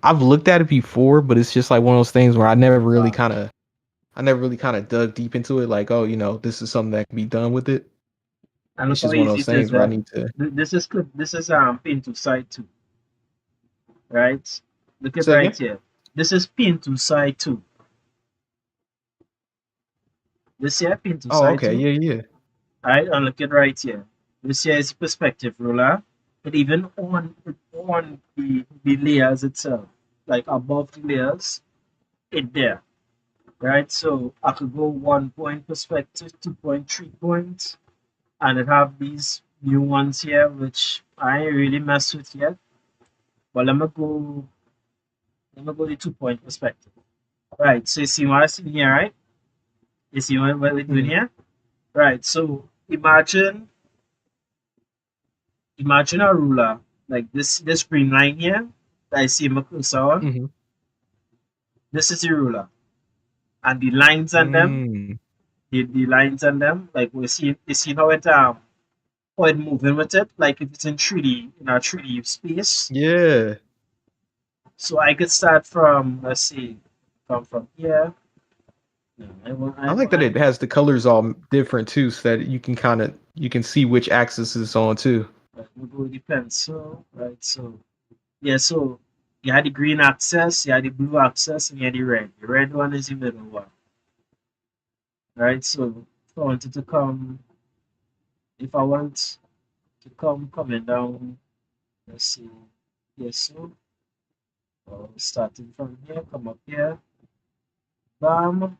I've looked at it before, but it's just like one of those things where I never really kind of dug deep into it, like, oh, this is something that can be done with it. And look It's how just one of easy those it is things where I there. need to This is Paint to Side 2, right? Look at say again. right here. This is Paint to Side 2. This here Paint to Oh, Side okay, 2. yeah. Alright, and look at right here. This here is perspective ruler. It even on the layers itself. like above the layers, it there, right? So I could go 1 point perspective, 2 point, 3 points, and it have these new ones here, which I ain't really mess with yet. But let me go the 2 point perspective. Right, so you see what I see here, right? You see what we're doing Mhm. here? Right, so imagine a ruler, like this green line here that I see my cursor on. Mhm. This is the ruler. And the lines on them, Mm. the lines on them, like you see how it moving with it, like if it's in 3D, in a 3D space. Yeah. So I could start from, let's see, from here. No, I like that it has the colors all different too, so that you can see which axis it's on too. we go with the pencil, right? So yeah, so you had the green axis, you had the blue axis, and you had the red. The red one is the middle one, right? So if I wanted to come, if I want to coming down, let's see, yes, so starting from here, come up here, bam,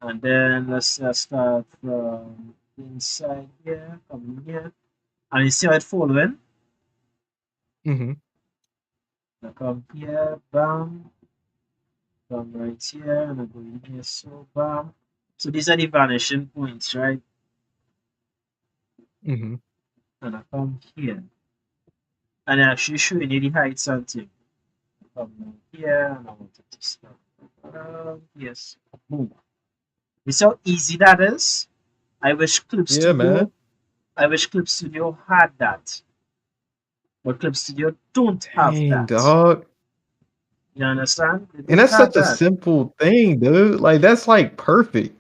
and then let's just start from inside here, come in here, and you see how it following? Mm-hmm. I come here, bam, come right here, and I go in here, so bam. So these are the vanishing points, right? Mm-hmm. And I come here, and I actually showing you the heights and thing. Come down here, and I want it to start. Yes, boom. You see how easy that is? I wish Clip Yeah, man. Studio, I wish Clip Studio had that, but Clip Studio don't have Dang, that. dog. You understand? They And don't that's have such a that. simple thing, dude. Like that's like perfect.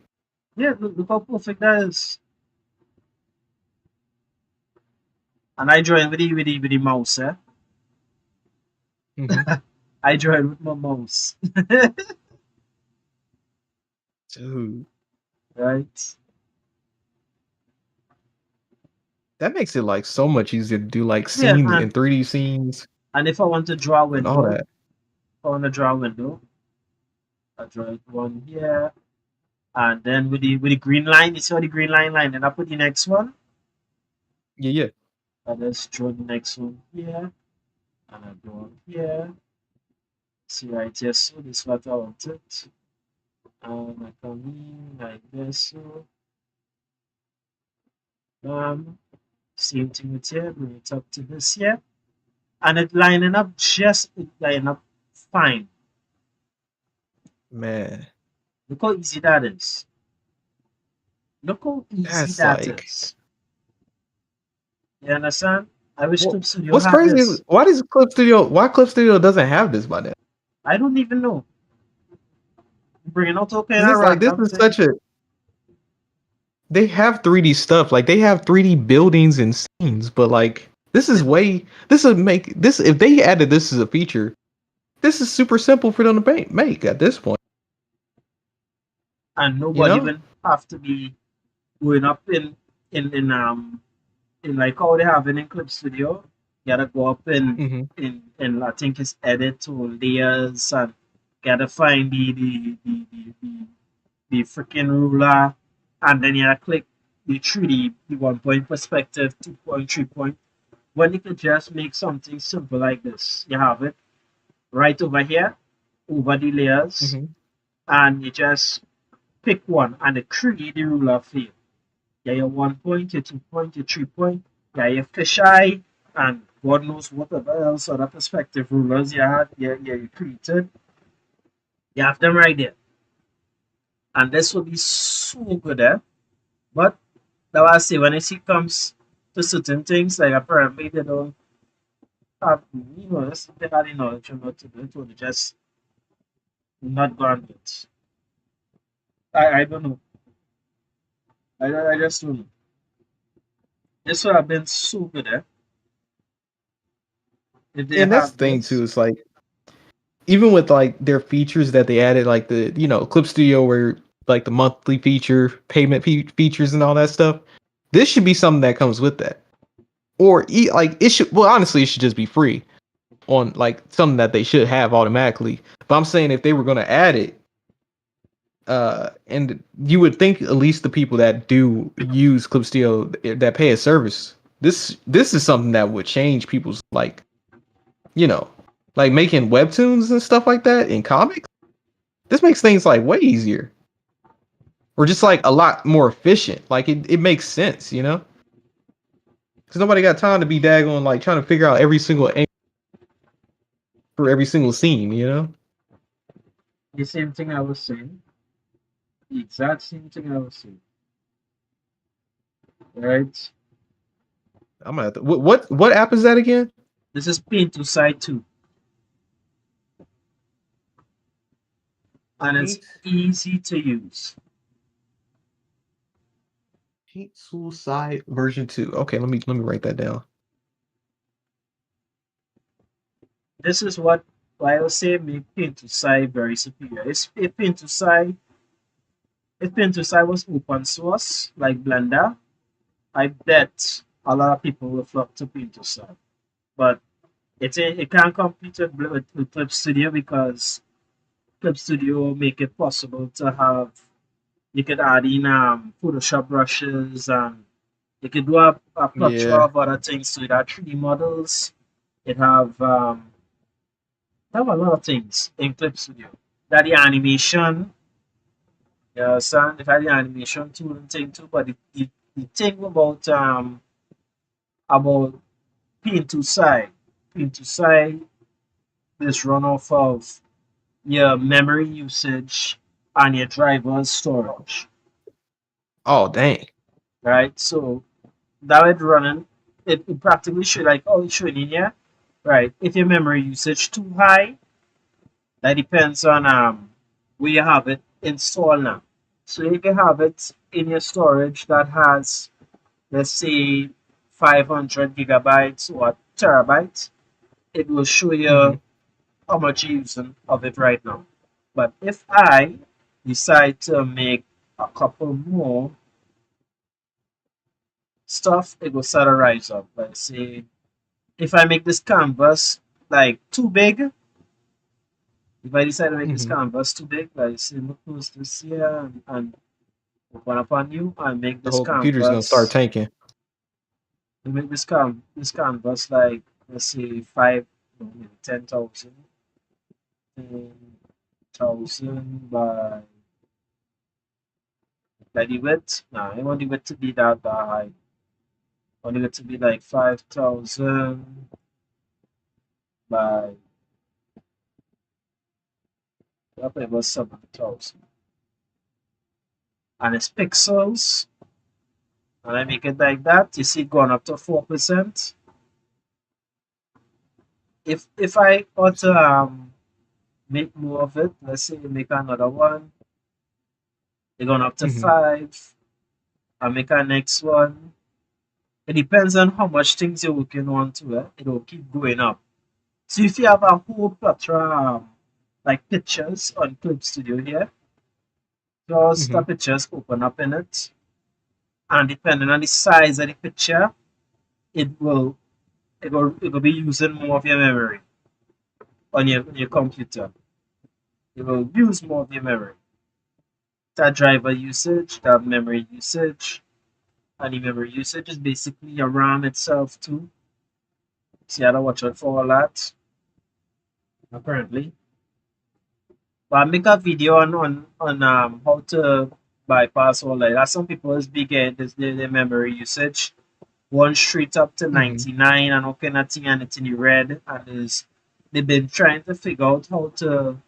Yeah, look how perfect that is. And I join with the mouse, eh? Mm-hmm. I join with my mouse. Dude, Right? that makes it like so much easier to do like Yeah, scenes and 3D scenes and if I want to draw a and all window, that. if I want to draw a window, I draw it one here, and then with the green line, you see how the green line, and I put the next one, Yeah, yeah. I just draw the next one here, and I draw one here. See right here, so this is what I wanted. And I come in like this, so same thing with here, bring it up to this here, and it lining up fine. Man, Look how easy that is. Look how easy that's that like is. You understand? I wish what, Clip Studio what's had crazy is this. why Clip Studio doesn't have this by now? I don't even know. Bringing out all kind Because of it's like this random is thing. such a they have 3D stuff. Like they have 3D buildings and scenes, but like this would make this if they added this as a feature, this is super simple for them to make at this point, And you nobody know? even have to be going up in in um in like how they have it in Clip Studio. You gotta go up Hmm. in I think it's edit or layers and gotta find the freaking ruler, and then you gotta click the 3D, the 1 point perspective, 2 point, 3 point. When you could just make something simple like this, you have it right over here, over the layers, Hmm. and you just pick one and it create the ruler for you. Yeah, your 1 point, your 2 point, your 3 point, yeah, your fisheye, and God knows whatever else other perspective rulers you had, you created. You have them right there. And this will be so good, eh? But that was I say when it comes to certain things, like apparently they don't have, they had the knowledge of what to do, to just not go and do it. I don't know. I just don't know. This would have been so good, eh? If they And that's have the thing this. too. It's like even with like their features that they added, like the Clip Studio where like the monthly feature, payment features, and all that stuff. This should be something that comes with that, or like it should. Well, honestly, it should just be free. on like something that they should have automatically. But I'm saying if they were gonna add it, and you would think at least the people that do use Clip Studio that pay a service, this is something that would change people's like, you know, like making webtoons and stuff like that in comics. This makes things like way easier, or just like a lot more efficient. Like it makes sense, you know, because nobody got time to be daggone like trying to figure out every single angle for every single scene, you know. The same thing I was saying. The exact same thing I was saying. Right? I'm gonna have to, what app is that again? This is Paint to Side 2. And it's easy to use. Paint Tool Side version 2. Okay, let me write that down. This is what I will say make Paint to Side very superior. If Paint to Side was open source like Blender, I bet a lot of people will flock to Paint to Side. But it can't compete with Clip Studio because Clip Studio make it possible to have you could add in Photoshop brushes and you could do a plethora of other things. So it had 3D models. It have a lot of things in Clip Studio. That the animation, you understand? It had the animation tool and thing too. But the thing about Paint to Side is run off of your memory usage and your driver's storage. Oh dang! Right, so that would running it practically should like it's showing in here. Right, if your memory usage too high, that depends on where you have it installed now. So you can have it in your storage that has, let's say, 500 gigabytes or terabytes. It will show you how much you're using of it right now. But if I decide to make a couple more stuff, it will start to rise up. Let's say if I make this canvas like too big, if I decide to make this canvas too big, like say look close this here and open up on you and make The this whole computer's gonna start tanking. make this canvas like let's say 10,000 by the width. Nah, I want the width to be that high. I want it to be like 5,000 by it was 7,000. And it's pixels. And I make it like that. You see, going up to 4%. If I want to make more of it, let's say make another one. You're going up to 5. I make a next one. It depends on how much things you're working on to it. It will keep going up. So if you have a whole plethora like pictures on Clip Studio here, just the pictures open up in it. And depending on the size of the picture, it will be using more of your memory on your computer. It will use more of your memory. That driver usage, that memory usage, and the memory usage is basically your RAM itself too. So you have to watch out for all that. Apparently. But I make a video on how to bypass all that. Some people is big this their memory usage. One straight up to 99 and all kind of thing and it's in the red and they've been trying to figure out how to,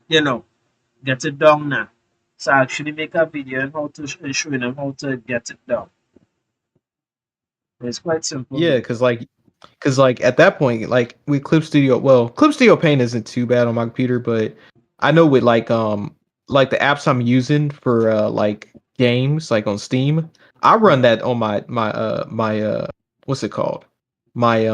get it down now. So I actually make a video on how to showing them how to get it down. It's quite simple. Yeah, because at that point, like with Clip Studio, well, Clip Studio Paint isn't too bad on my computer, but I know with like the apps I'm using for like games, like on Steam, I run that on my what's it called? My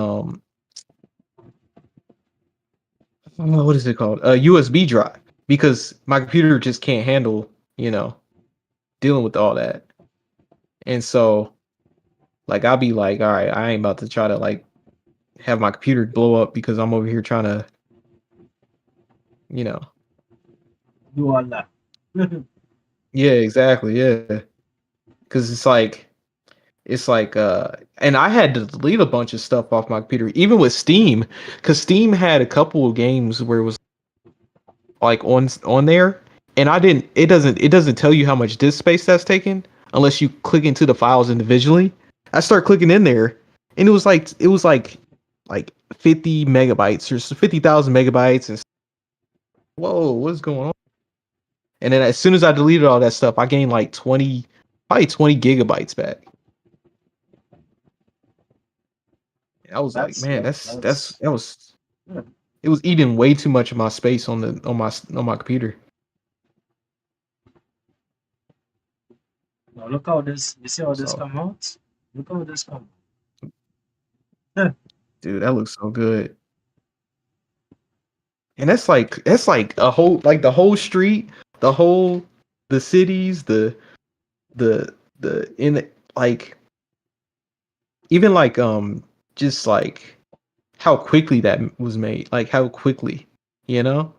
what is it called? A USB drive, because my computer just can't handle, dealing with all that. And so like I'll be like, all right, I ain't about to try to like have my computer blow up because I'm over here trying to, you know. Do all that. Yeah, exactly. Yeah, because it's like and I had to delete a bunch of stuff off my computer, even with Steam, because Steam had a couple of games where it was like on there, and I didn't. It doesn't tell you how much disk space that's taken unless you click into the files individually. I start clicking in there, and it was like 50 megabytes or 50,000 megabytes, and whoa, what's going on? And then as soon as I deleted all that stuff, I gained like probably 20 gigabytes back. I was like, That's man, good. that's that was Yeah. it was eating way too much of my space on my computer. Now look how this. You see how this So, come out? Look how this come. Out. dude, that looks so good. And that's like a whole like the whole street, the cities, the in like even like just like how quickly that was made, like how quickly, you know?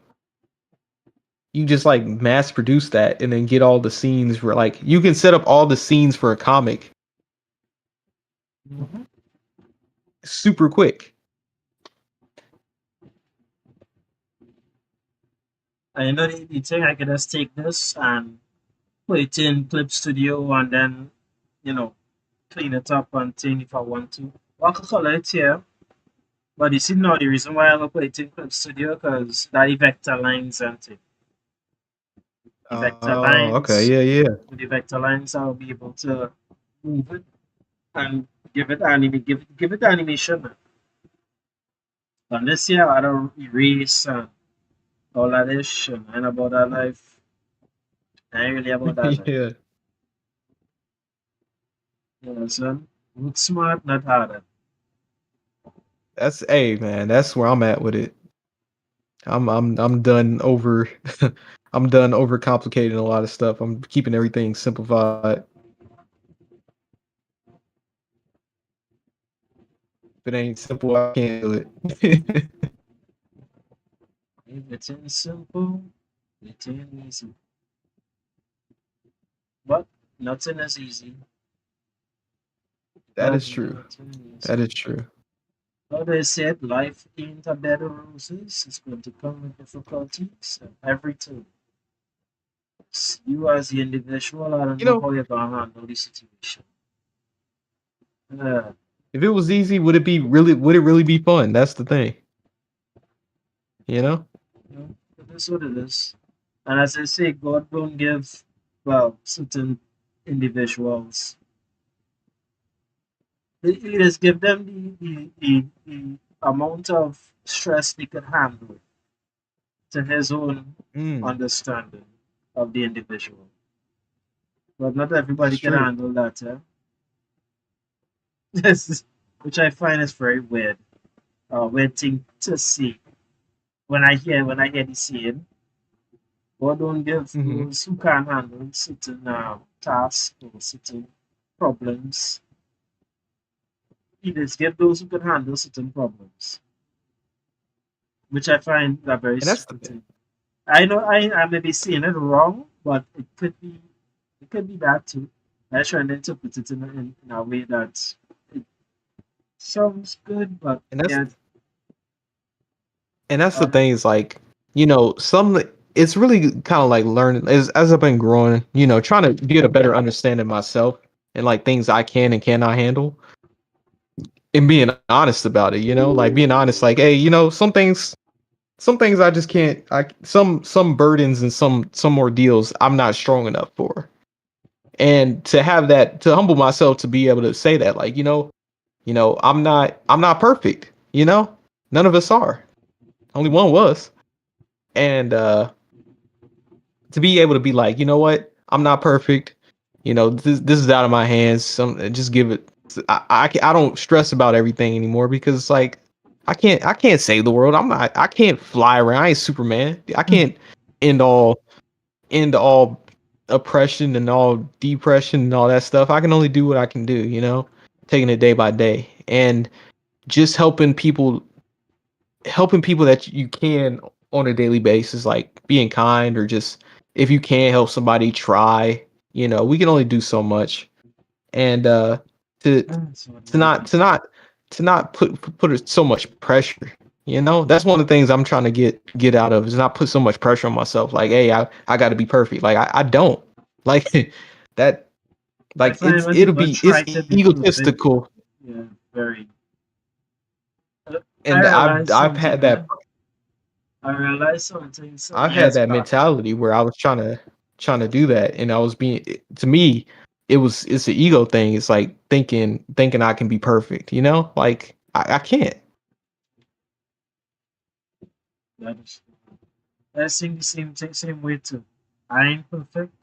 You just like mass produce that and then get all the scenes where like you can set up all the scenes for a comic Mhm. super quick. And you know the thing, I can just take this and put it in Clip Studio and then, you know, clean it up and thing if I want to. Well, I could color it here, but you see now the reason why I'm gonna put it in Clip Studio because that the vector lines and thing. The vector Oh, okay, lines, yeah, yeah. with the vector lines, I'll be able to move it and give it animation. And this year, I don't erase all of this shit. I ain't about that life. I ain't really about that life. Yeah. You know, son. Look smart, not harder. That's hey man, that's where I'm at with it. I'm done over I'm done overcomplicating a lot of stuff. I'm keeping everything simplified. If it ain't simple, I can't do it. If it's in simple, it's in easy. But nothing is easy. That But is true. nothing is That is easy. true. But they said life ain't a bed of roses. It's going to come with difficulties and everything. You as the individual, I don't You know know, how you're gonna handle the situation. Yeah, if it was easy, would it really be fun? That's the thing. You know? you know, it is what it is. And as I say, God don't give, well, certain individuals. He just give them the amount of stress they can handle to his own Mm, understanding of the individual. But not that's everybody can true. handle that, eh? Yes, which I find is very weird. Weird thing to see when I hear the saying. God don't give Hmm. those who can't handle certain tasks or certain problems. He does give those who can handle certain problems, which I find a very And that's the stupid thing. thing. I know I may be seeing it wrong, but it could be that too. I try and interpret it in a way that it sounds good, but And that's yeah, and that's the um, thing is like, some it's really kind of like learning as I've been growing, trying to get a better understanding myself and like things I can and cannot handle and being honest about it, like being honest, like, hey, some things I just can't, some burdens and some ordeals I'm not strong enough for. And to have that, to humble myself to be able to say that, like, I'm not perfect, none of us are. Only one was. And to be able to be like, you know what, I'm not perfect. This is out of my hands. Just give it. I don't stress about everything anymore because it's like I can't save the world. I can't fly around. I ain't Superman. I can't end all end all oppression and all depression and all that stuff. I can only do what I can do. Taking it day by day. And just helping people that you can on a daily basis, like being kind, or just if you can help somebody, try. We can only do so much, and to That's what to not it to not to not put so much pressure. That's one of the things I'm trying to get out of, is not put so much pressure on myself. Like, hey, I got to be perfect. Like, I don't like that. I Like, find when it'll people be try it's to be perfect, egotistical, yeah, very. I and realized I've something, had yeah. that I realized something some I've had years that back. mentality where I was trying to do that, and I was being to me, it's an ego thing. It's like thinking I can be perfect. Like I can't. That is, I think the same way too. I ain't perfect,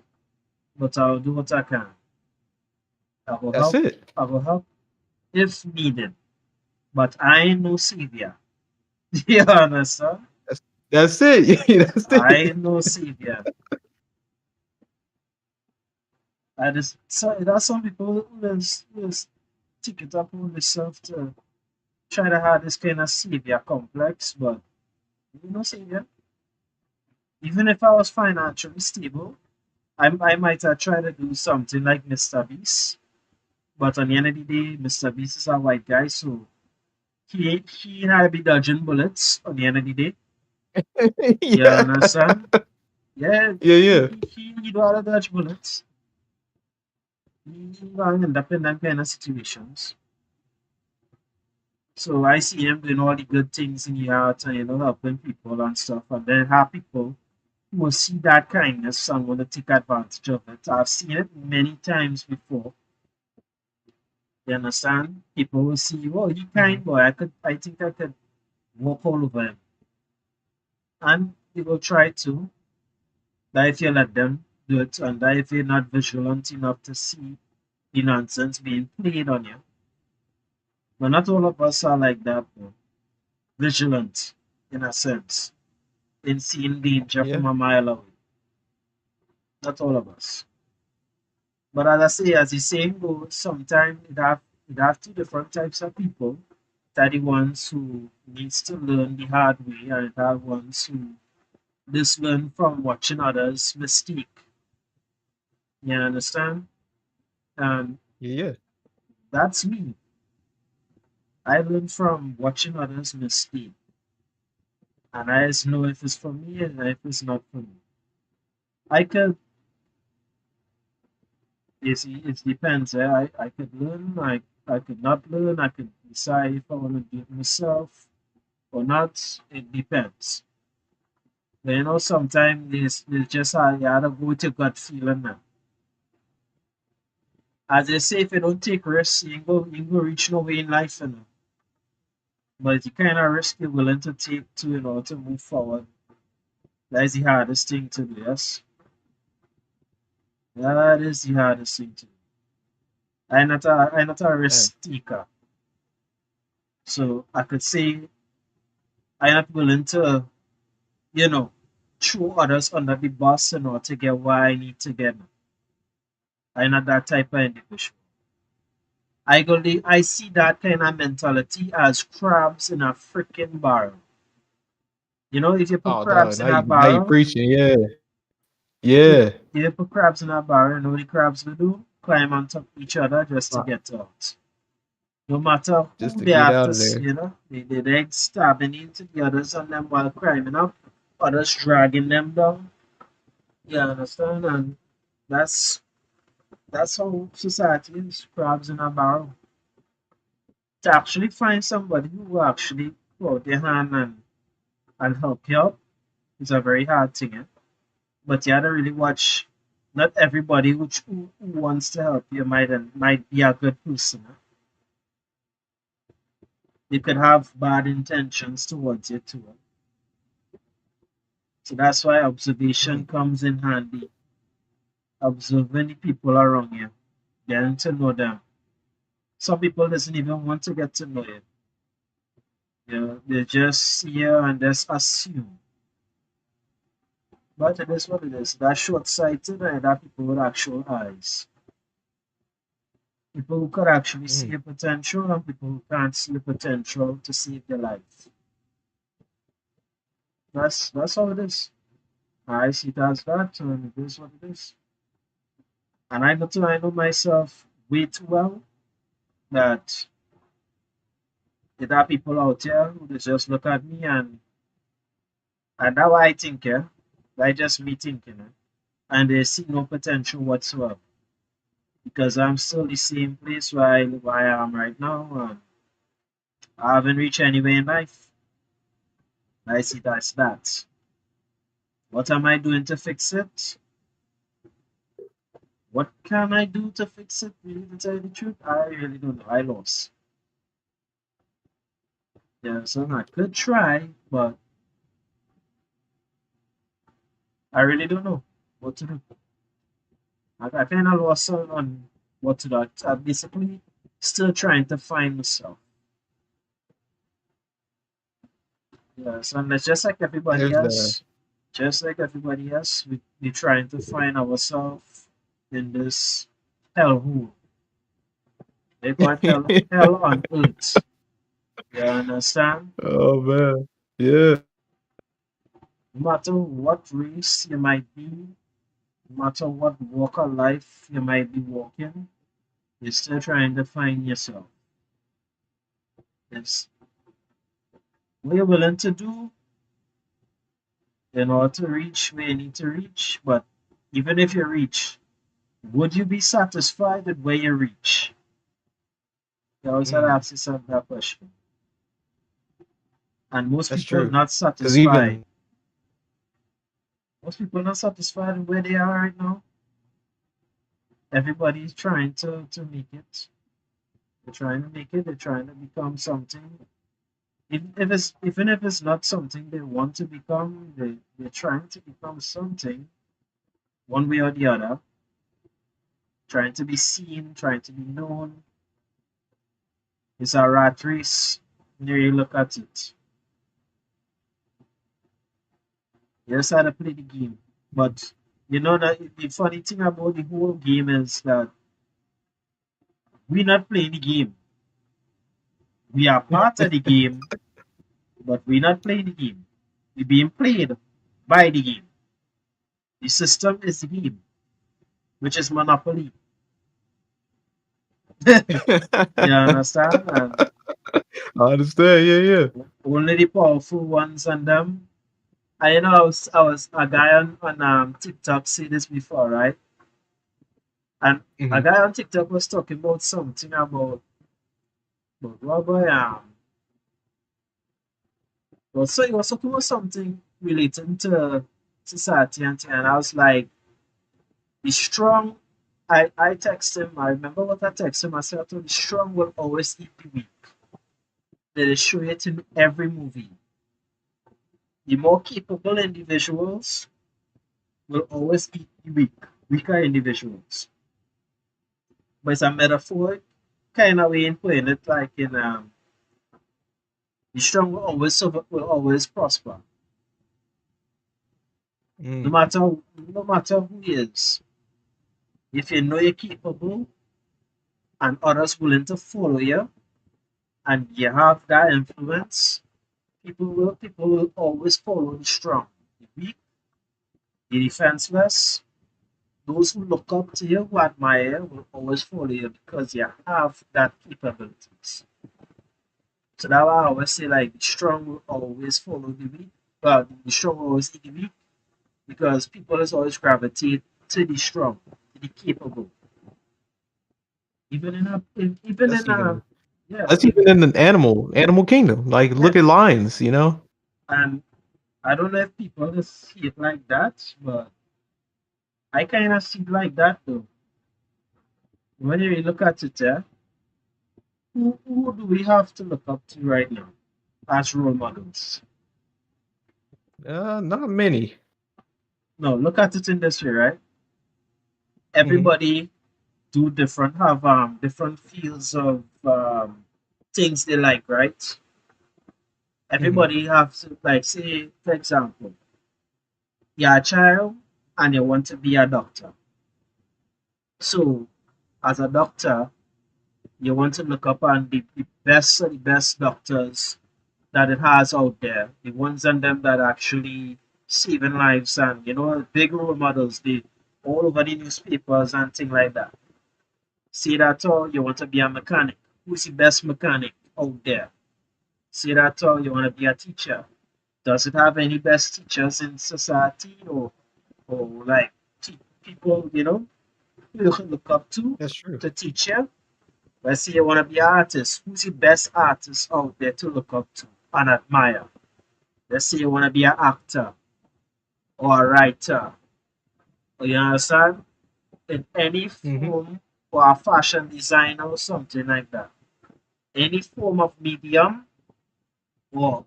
but I'll do what I can. I will That's help. it. I will help if needed, but I ain't no savior. You understand? That's that's it. That's I it. ain't no savior. I just so that's some people who just take it up on themselves to try to have this kind of savior complex, but you know savior. Even if I was financially stable, I might have tried to do something like Mr. Beast. But on the end of the day, Mr. Beast is a white guy, so he had to be dodging bullets on the end of the day. You Yeah. understand? Yeah, Yeah, yeah. he need all to dodge bullets. He gonna end up in that kind of situations. So I see him doing all the good things in the art and helping people and stuff, and then have people who will see that kindness and want to take advantage of it. I've seen it many times before. You understand? People will see, oh, he Mhm. kind boy. I think I could walk all over him, and they will try to. That if you let them do it, and that if you're not vigilant enough to see the nonsense being played on you. But not all of us are like that, though. Vigilant, in a sense, in seeing danger Yeah. from a mile away. Not all of us. But as I say, as the saying goes, sometimes it have two different types of people. That the ones who needs to learn the hard way, and it have ones who just learn from watching others mistake. You understand? And Yeah, yeah. that's me. I learn from watching others mistake. And I just know if it's for me and if it's not for me. I could it depends. I could learn, I could not learn, I could decide if I want to do it myself or not. It depends. But sometimes there's just you gotta go with your gut feeling now. As they say, if you don't take risks, you go reach nowhere in life, But the kind of risk you're willing to take to move forward, that is the hardest thing to do, yes. That is the hardest thing to do. I'm not a Man. risk taker. So I could say I'm not willing to, you know, throw others under the bus in order to get what I need to get. I'm not that type of individual. I see that kind of mentality as crabs in a freaking barrel. If you put Oh, dog. crabs Now in a you barrel, preaching. Yeah. if Yeah. you put crabs in a barrel, you know what the crabs will do? Climb on top of each other just to Uh, get out. No matter Just who to they get have out to, of there. they stabbing into the others on them while climbing up, others dragging them down. You understand? And that's that's how society is, crabs in a barrel. To actually find somebody who will actually put out their hand and help you out is a very hard thing. But you have to really watch. Not everybody who wants to help you might be a good person. They could have bad intentions towards you too. So that's why observation Mhm. comes in handy. Observing the people around you, getting to know them. Some people doesn't even want to get to know you. They just see you and just assume. But it is what it is. That's short sighted and that people with actual eyes. People who could actually see Mm. your potential and people who can't see your potential to save their life. That's all it is. I see it as that, and it is what it is. And I know myself way too well that there are people out there who they just look at me and now I think, yeah, I just me thinking, and they see no potential whatsoever because I'm still the same place where I am right now. And I haven't reached anywhere in life. I see that's that. What am I doing to fix it? What can I do to fix it? Really, to tell you the truth, I really don't know. I lost. Yeah, so I could try, but I really don't know what to do. I kind of lost on what to do. I'm basically still trying to find myself. Yes, and it's There's the just like everybody else, we trying to find ourselves in this hellhole. They call it hell on earth. You understand? oh man, yeah. No matter what race you might be, no matter what walk of life you might be walking, you're still trying to find yourself. It's what you're willing to do in order to reach where you need to reach. But even if you reach, would you be satisfied with where you reach? You always have to Mm. ask yourself that question. And most That's people true. not Because satisfied. even Most people not satisfied with where they are right now. Everybody's trying to make it. They're trying to make it. They're trying to become something. Even if it's not something they want to become, they're trying to become something one way or the other. Trying to be seen, trying to be known. It's a rat race. When you look at it. You just had to play the game. mm. But you know that the funny thing about the whole game is that we're not playing the game. We are part of the game, but we're not playing the game. We're being played by the game. The system is the game, which is Monopoly. You understand? And I understand. Yeah, yeah. only the powerful ones and them. I know I was a guy on TikTok see this before, right? And a Hmm. guy on TikTok was talking about something about Robert. Well, so he was talking about something relating to society and thing, and I was like, the strong. I text him. I remember what I text him. I said, "The strong will always eat the weak." They show it in every movie. The more capable individuals will always eat the weaker individuals. But it's a metaphor kind of way in playing it, like in the strong will always prosper, no Mm. matter no matter who he is. If you know you're capable and others willing to follow you, and you have that influence, people will always follow the strong. The weak, the defenseless, those who look up to you, who admire you, will always follow you because you have that capabilities. So that's why I always say like the strong will always follow the weak, but the strong will always eat the weak because people is always gravitate to the strong, to the capable. Even That's in even yeah, that's even in an animal kingdom. Like yeah. look at lions. You know. And I don't know if people just see it like that, but I kind of see it like that though. When you look at it, who do we have to look up to right now as role models? Not many. No, look at it in this way, right? Hmm. Everybody do different, have different fields of things they like, right? Hmm. Everybody have to, like, say, for example, you're a child and you want to be a doctor. So, as a doctor, You want to look up on the best doctors that it has out there, the ones and them that actually saving lives and big role models, they all over the newspapers and things like that. See that all you want to be a mechanic. Who's the best mechanic out there? See that all you want to be a teacher. Does it have any best teachers in society or like people you can look up That's true. to teach you? Let's say you want to be an artist. Who's the best artist out there to look up to and admire? Let's say you want to be an actor or a writer. You understand? In any Hmm. form or a fashion designer or something like that. Any form of medium or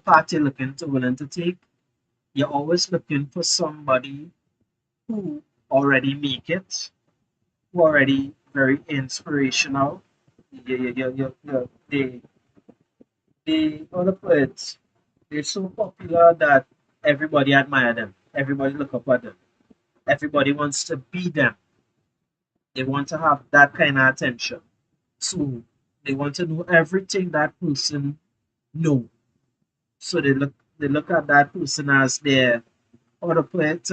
party looking to willing to take, you're always looking for somebody who already make it, who already very inspirational. They other poets, they're so popular that everybody admire them. Everybody look up at them. Everybody wants to be them. They want to have that kind of attention. So they want to know everything that person know. So they look at that person as their other poet.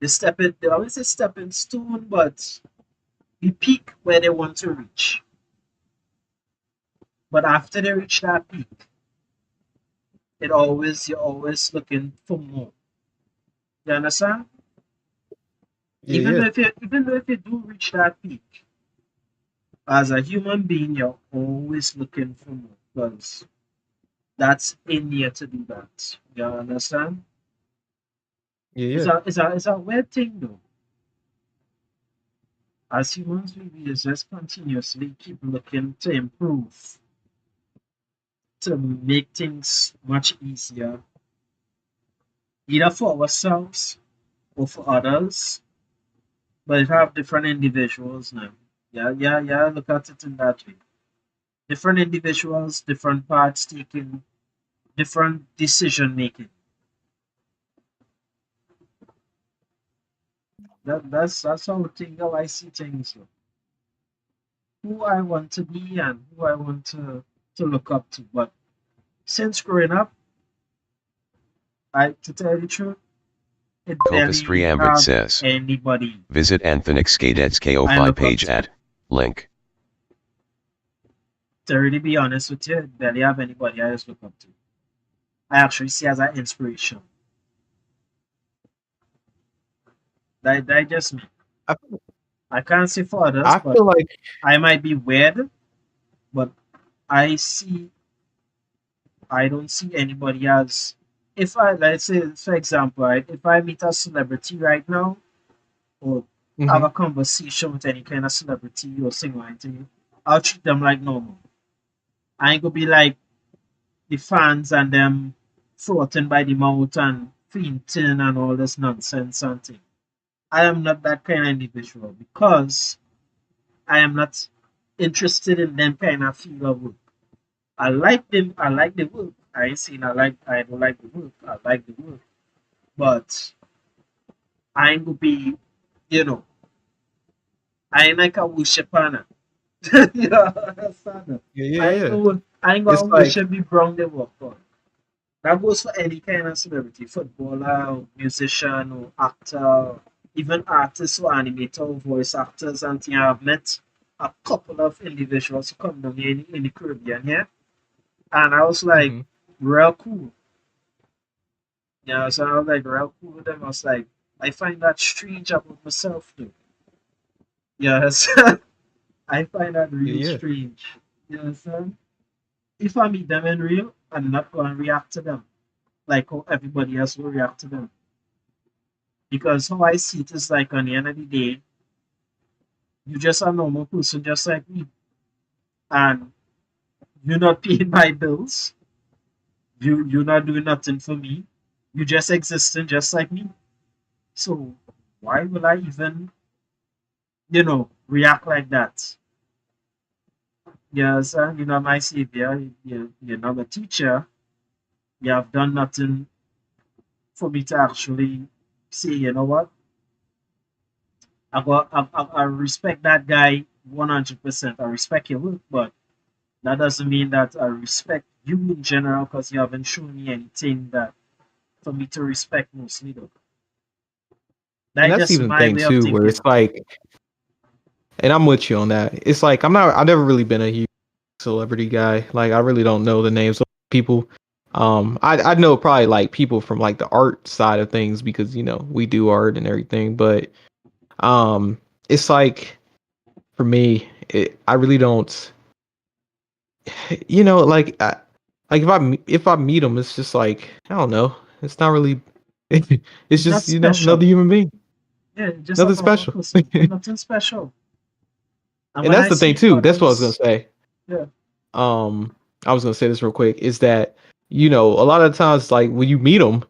They always say stepping stone, but the peak where they want to reach. But after they reach that peak, you're always looking for more. You understand? Yeah, yeah, Even though if you do reach that peak, as a human being, you're always looking for more because that's in you to do that. You understand? yeah, It's yeah. a weird thing though. As humans, we just continuously keep looking to improve, to make things much easier, either for ourselves or for others. But you have different individuals now. Yeah, yeah, yeah. Look at it in that way. Different individuals, different parts taking, different decision making. That's how I see things. So. Who I want to be and who I want to look up to. But since growing up, to tell you the truth, it Copistry barely Ambit have says. anybody Visit Anthonyx Kadet's I KO5 look up page to. at link. To really be honest with you, it barely have anybody I just look up to. I actually see as an inspiration. That just me. I, I can't say for others, I but feel like I might be weird, but I see I don't see anybody as if I let's say for example, right, if I meet a celebrity right now or have mhm. a conversation with any kind of celebrity or singer anything, I'll treat them like normal. I ain't gonna be like the fans and them frothing by the mouth and fainting and all this nonsense and thing. I am not that kind of individual because I am not interested in them kind of feel of work. I like them. I like the work. I ain't saying I don't like the work. I like the work, but I ain't gonna be, you know, I ain't like a worshiper. You understand? Yeah, yeah, yeah. I ain't It's gonna like worship the brown they work on. That goes for any kind of celebrity, footballer, or musician, or actor, or even artists or animator or voice actors. And thing. I've met a couple of individuals who come down here in the Caribbean here, and I was like, mhm. real cool. Yeah, so I was like, real cool with them. I was like, I find that strange about myself too. Yes, I find that Yeah, real yeah. strange. You understand? If I meet them in real, I'm not going to react to them like how everybody else will react to them. Because how I see it is like on the end of the day, you just a normal person just like me. And you're not paying my bills. You're not doing nothing for me. You just existing just like me. So why will I even, react like that? Yes, my savior, you're not a teacher. You have done nothing for me to actually say, you know what? I respect that guy 100%. I respect your work, but that doesn't mean that I respect you in general because you haven't shown me anything that for me to respect mostly though. And That's that's just even the my thing way of too, where thinking. it's like, and I'm with you on that. It's like I've never really been a huge celebrity guy. Like I really don't know the names of people. I know probably like people from like the art side of things because we do art and everything, but um, it's like for me, I really don't. Like if I meet them, it's just like I don't know. It's not really. It's It's not just another special. human being, Yeah, just a nothing normal special. person. Nothing special. And And when that's I the thing see too. That's what I was gonna others, say. yeah, Um, I was gonna say this real quick. Is that a lot of times like when you meet them,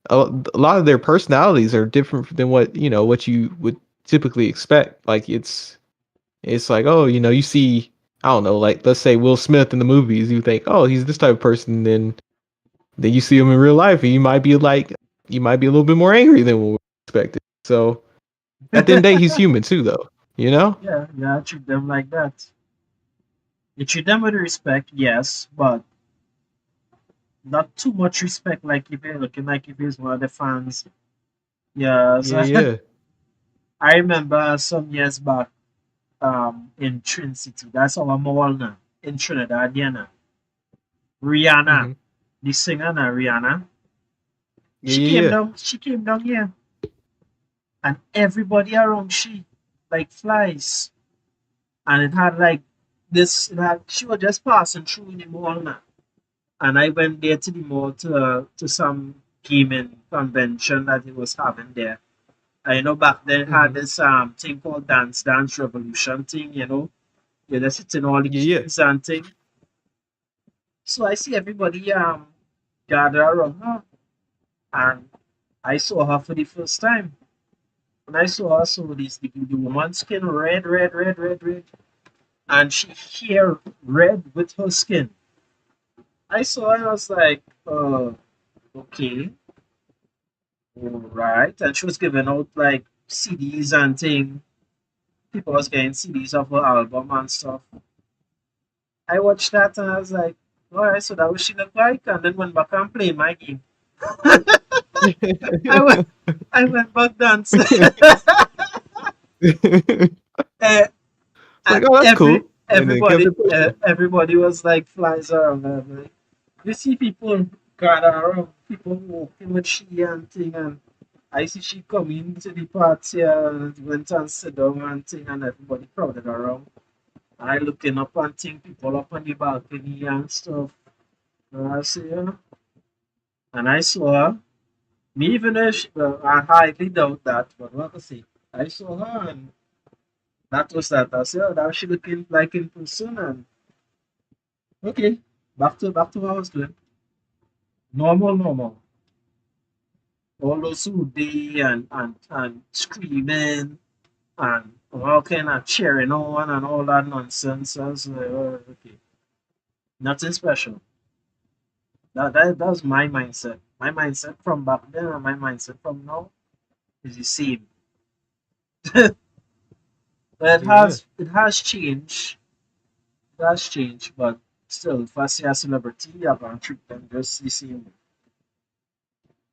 a lot of their personalities are different than what you would typically expect. Like it's like, oh, you see, I don't know, like let's say Will Smith in the movies, you think, oh, he's this type of person. Then you see him in real life, and you might be a little bit more angry than what we expected. So at the end of the day, he's human too, though. You know? yeah, yeah, I treat them like that. You treat them with respect, yes, but not too much respect. Like if you're looking like if he's one of the fans. Yeah, Yeah, so yeah. I remember some years back, in Trin City. That's our mall now in Trinidad, yeah. Rihanna, Hmm. the singer, now, Rihanna. Yeah, yeah, yeah. She came down here, and everybody around she like flies. And it had like this. It had she was just passing through the mall now, and I went there to the mall to some gaming convention that he was having there. I know back then it had Hmm. this thing called Dance Revolution thing. You're just sitting all the Yeah, yeah. keys and thing. So I see everybody gather around her, and I saw her for the first time. When I saw her, so the woman skin red, and she hair red with her skin. I saw her, and I was like, okay, all right. And she was giving out like CDs and thing. People was getting CDs of her album and stuff. I watched that and I was like, all right, so that was she look like, and then went back and played my game. I went, I went back dance. It's Eh, like, oh, that's every cool, and then kept it pushing. everybody was like flies around. I'm like, you see people gather around, people walking with she and thing, and I see she coming to the party and went and sit down and thing, and everybody crowded around. I looking up and thing, people up on the balcony and stuff. And I see her, and I saw her. Me even though well, I highly doubt that, but what I see, I saw her, and that was that. I said, oh, that she looking like in person, and okay, back to what I was doing. Normal. All those who day and screaming and all kind of cheering on and all that nonsense. I was like, oh, okay, nothing special. That's my mindset. My mindset from back then and my mindset from now is the same. But Yeah, yeah. it has changed. It has changed, but still, if I see a celebrity, I'm gonna treat them just the same.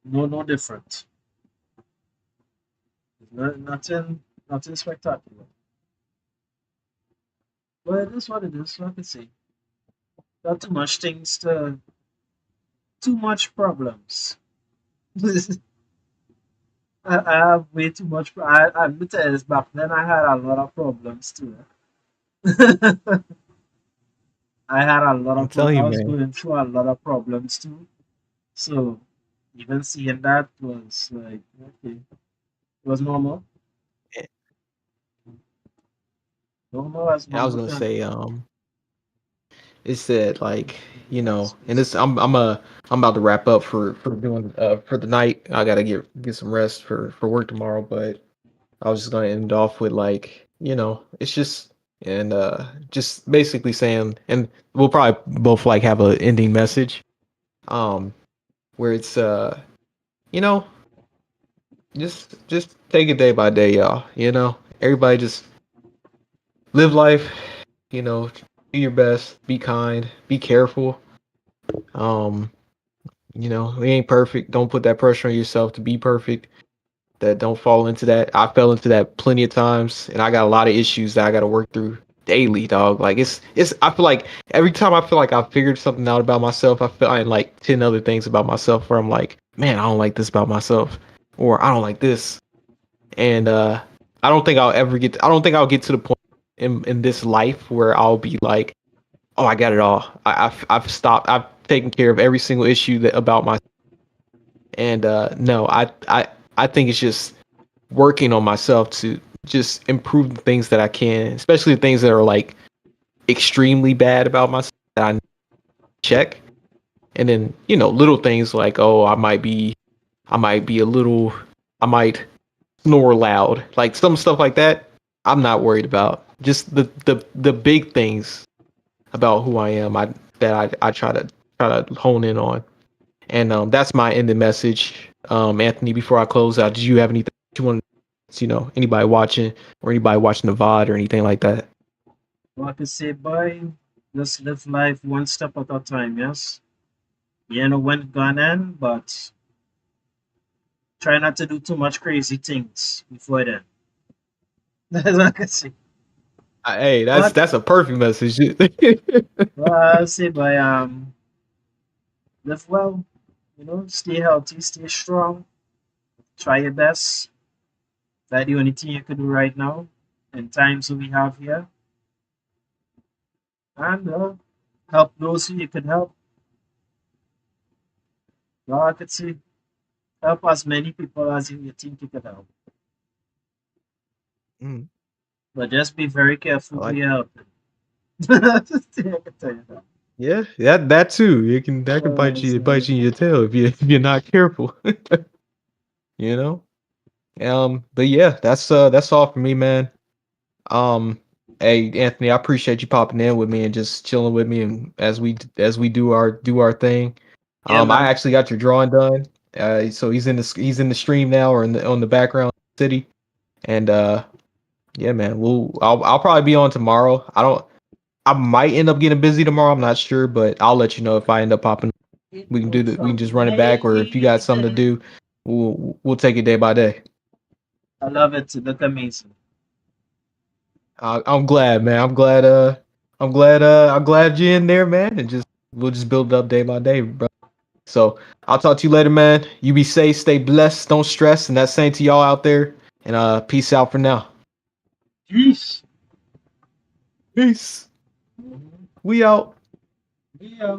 No different. Nothing spectacular. But it is what it is. Like I say, got too much things to, too much problems. I have way too much. I'm gonna tell you this. Back then, I had a lot of problems too. I had a lot I'm of. telling I you, was man. going through a lot of problems too. So even seeing that was like okay, it was normal. Eh, Normal as And I was normal gonna can be. say, it's that like and this I'm about to wrap up for doing for the night. I gotta get some rest for work tomorrow, but I was just gonna end off with like it's just basically saying, and we'll probably both like have a ending message, um, where it's you know just take it day by day, y'all. everybody just live life, you know, do your best, be kind, be careful. Um, you know, we ain't perfect. Don't put that pressure on yourself to be perfect. That don't fall into that. I fell into that plenty of times, and I got a lot of issues that I got to work through daily, dog. Like it's. I feel like every time I feel like I figured something out about myself, I feel like 10 other things about myself where I'm like, man, I don't like this about myself, or I don't like this, and I don't think I'll ever get. I don't think I'll get to the point in this life where I'll be like, oh, I got it all. I've stopped. I've taken care of every single issue that about my. And no, I think it's just working on myself to just improve the things that I can, especially the things that are like extremely bad about myself that I check. And then, you know, little things like, oh, I might be a little, I might snore loud, like some stuff like that. I'm not worried about. Just the big things about who I am. I try to hone in on. And that's my ending message. Anthony, before I close out, did you have anything you want to, you know, anybody watching or anybody watching the VOD or anything like that? Like I say, boy, just live life one step at a time, yes? You know when it's gonna end, but try not to do too much crazy things before then. That's what I can say. Hey, But that's a perfect message. I say, boy, live well, stay healthy, stay strong, try your best. That's the only thing you can do right now in times we have here. And help those who you can help. Well, I could say help as many people as you think you could help. Mm, But just be very I careful who like, you help. Just I can tell you that. yeah, that too. You can that can bite you in your tail if you if you're not careful. You know. But yeah, that's all for me, man. Um, hey Anthony, I appreciate you popping in with me and just chilling with me, and as we do our thing. Yeah, I man. actually got your drawing done. So he's in the stream now or in the on the background city, and yeah, man. I'll probably be on tomorrow. I might end up getting busy tomorrow. I'm not sure, but I'll let you know if I end up popping. It We can do looks the we can just run it back, or if you got something to amazing. do, we'll take it day by day. I love it. It look amazing. I'm glad, man. I'm glad you're in there, man. And just we'll just build it up day by day, bro. So I'll talk to you later, man. You be safe, stay blessed, don't stress, and that's saying to y'all out there. And peace out for now. Peace. Peace. Mhm. We out. Yeah.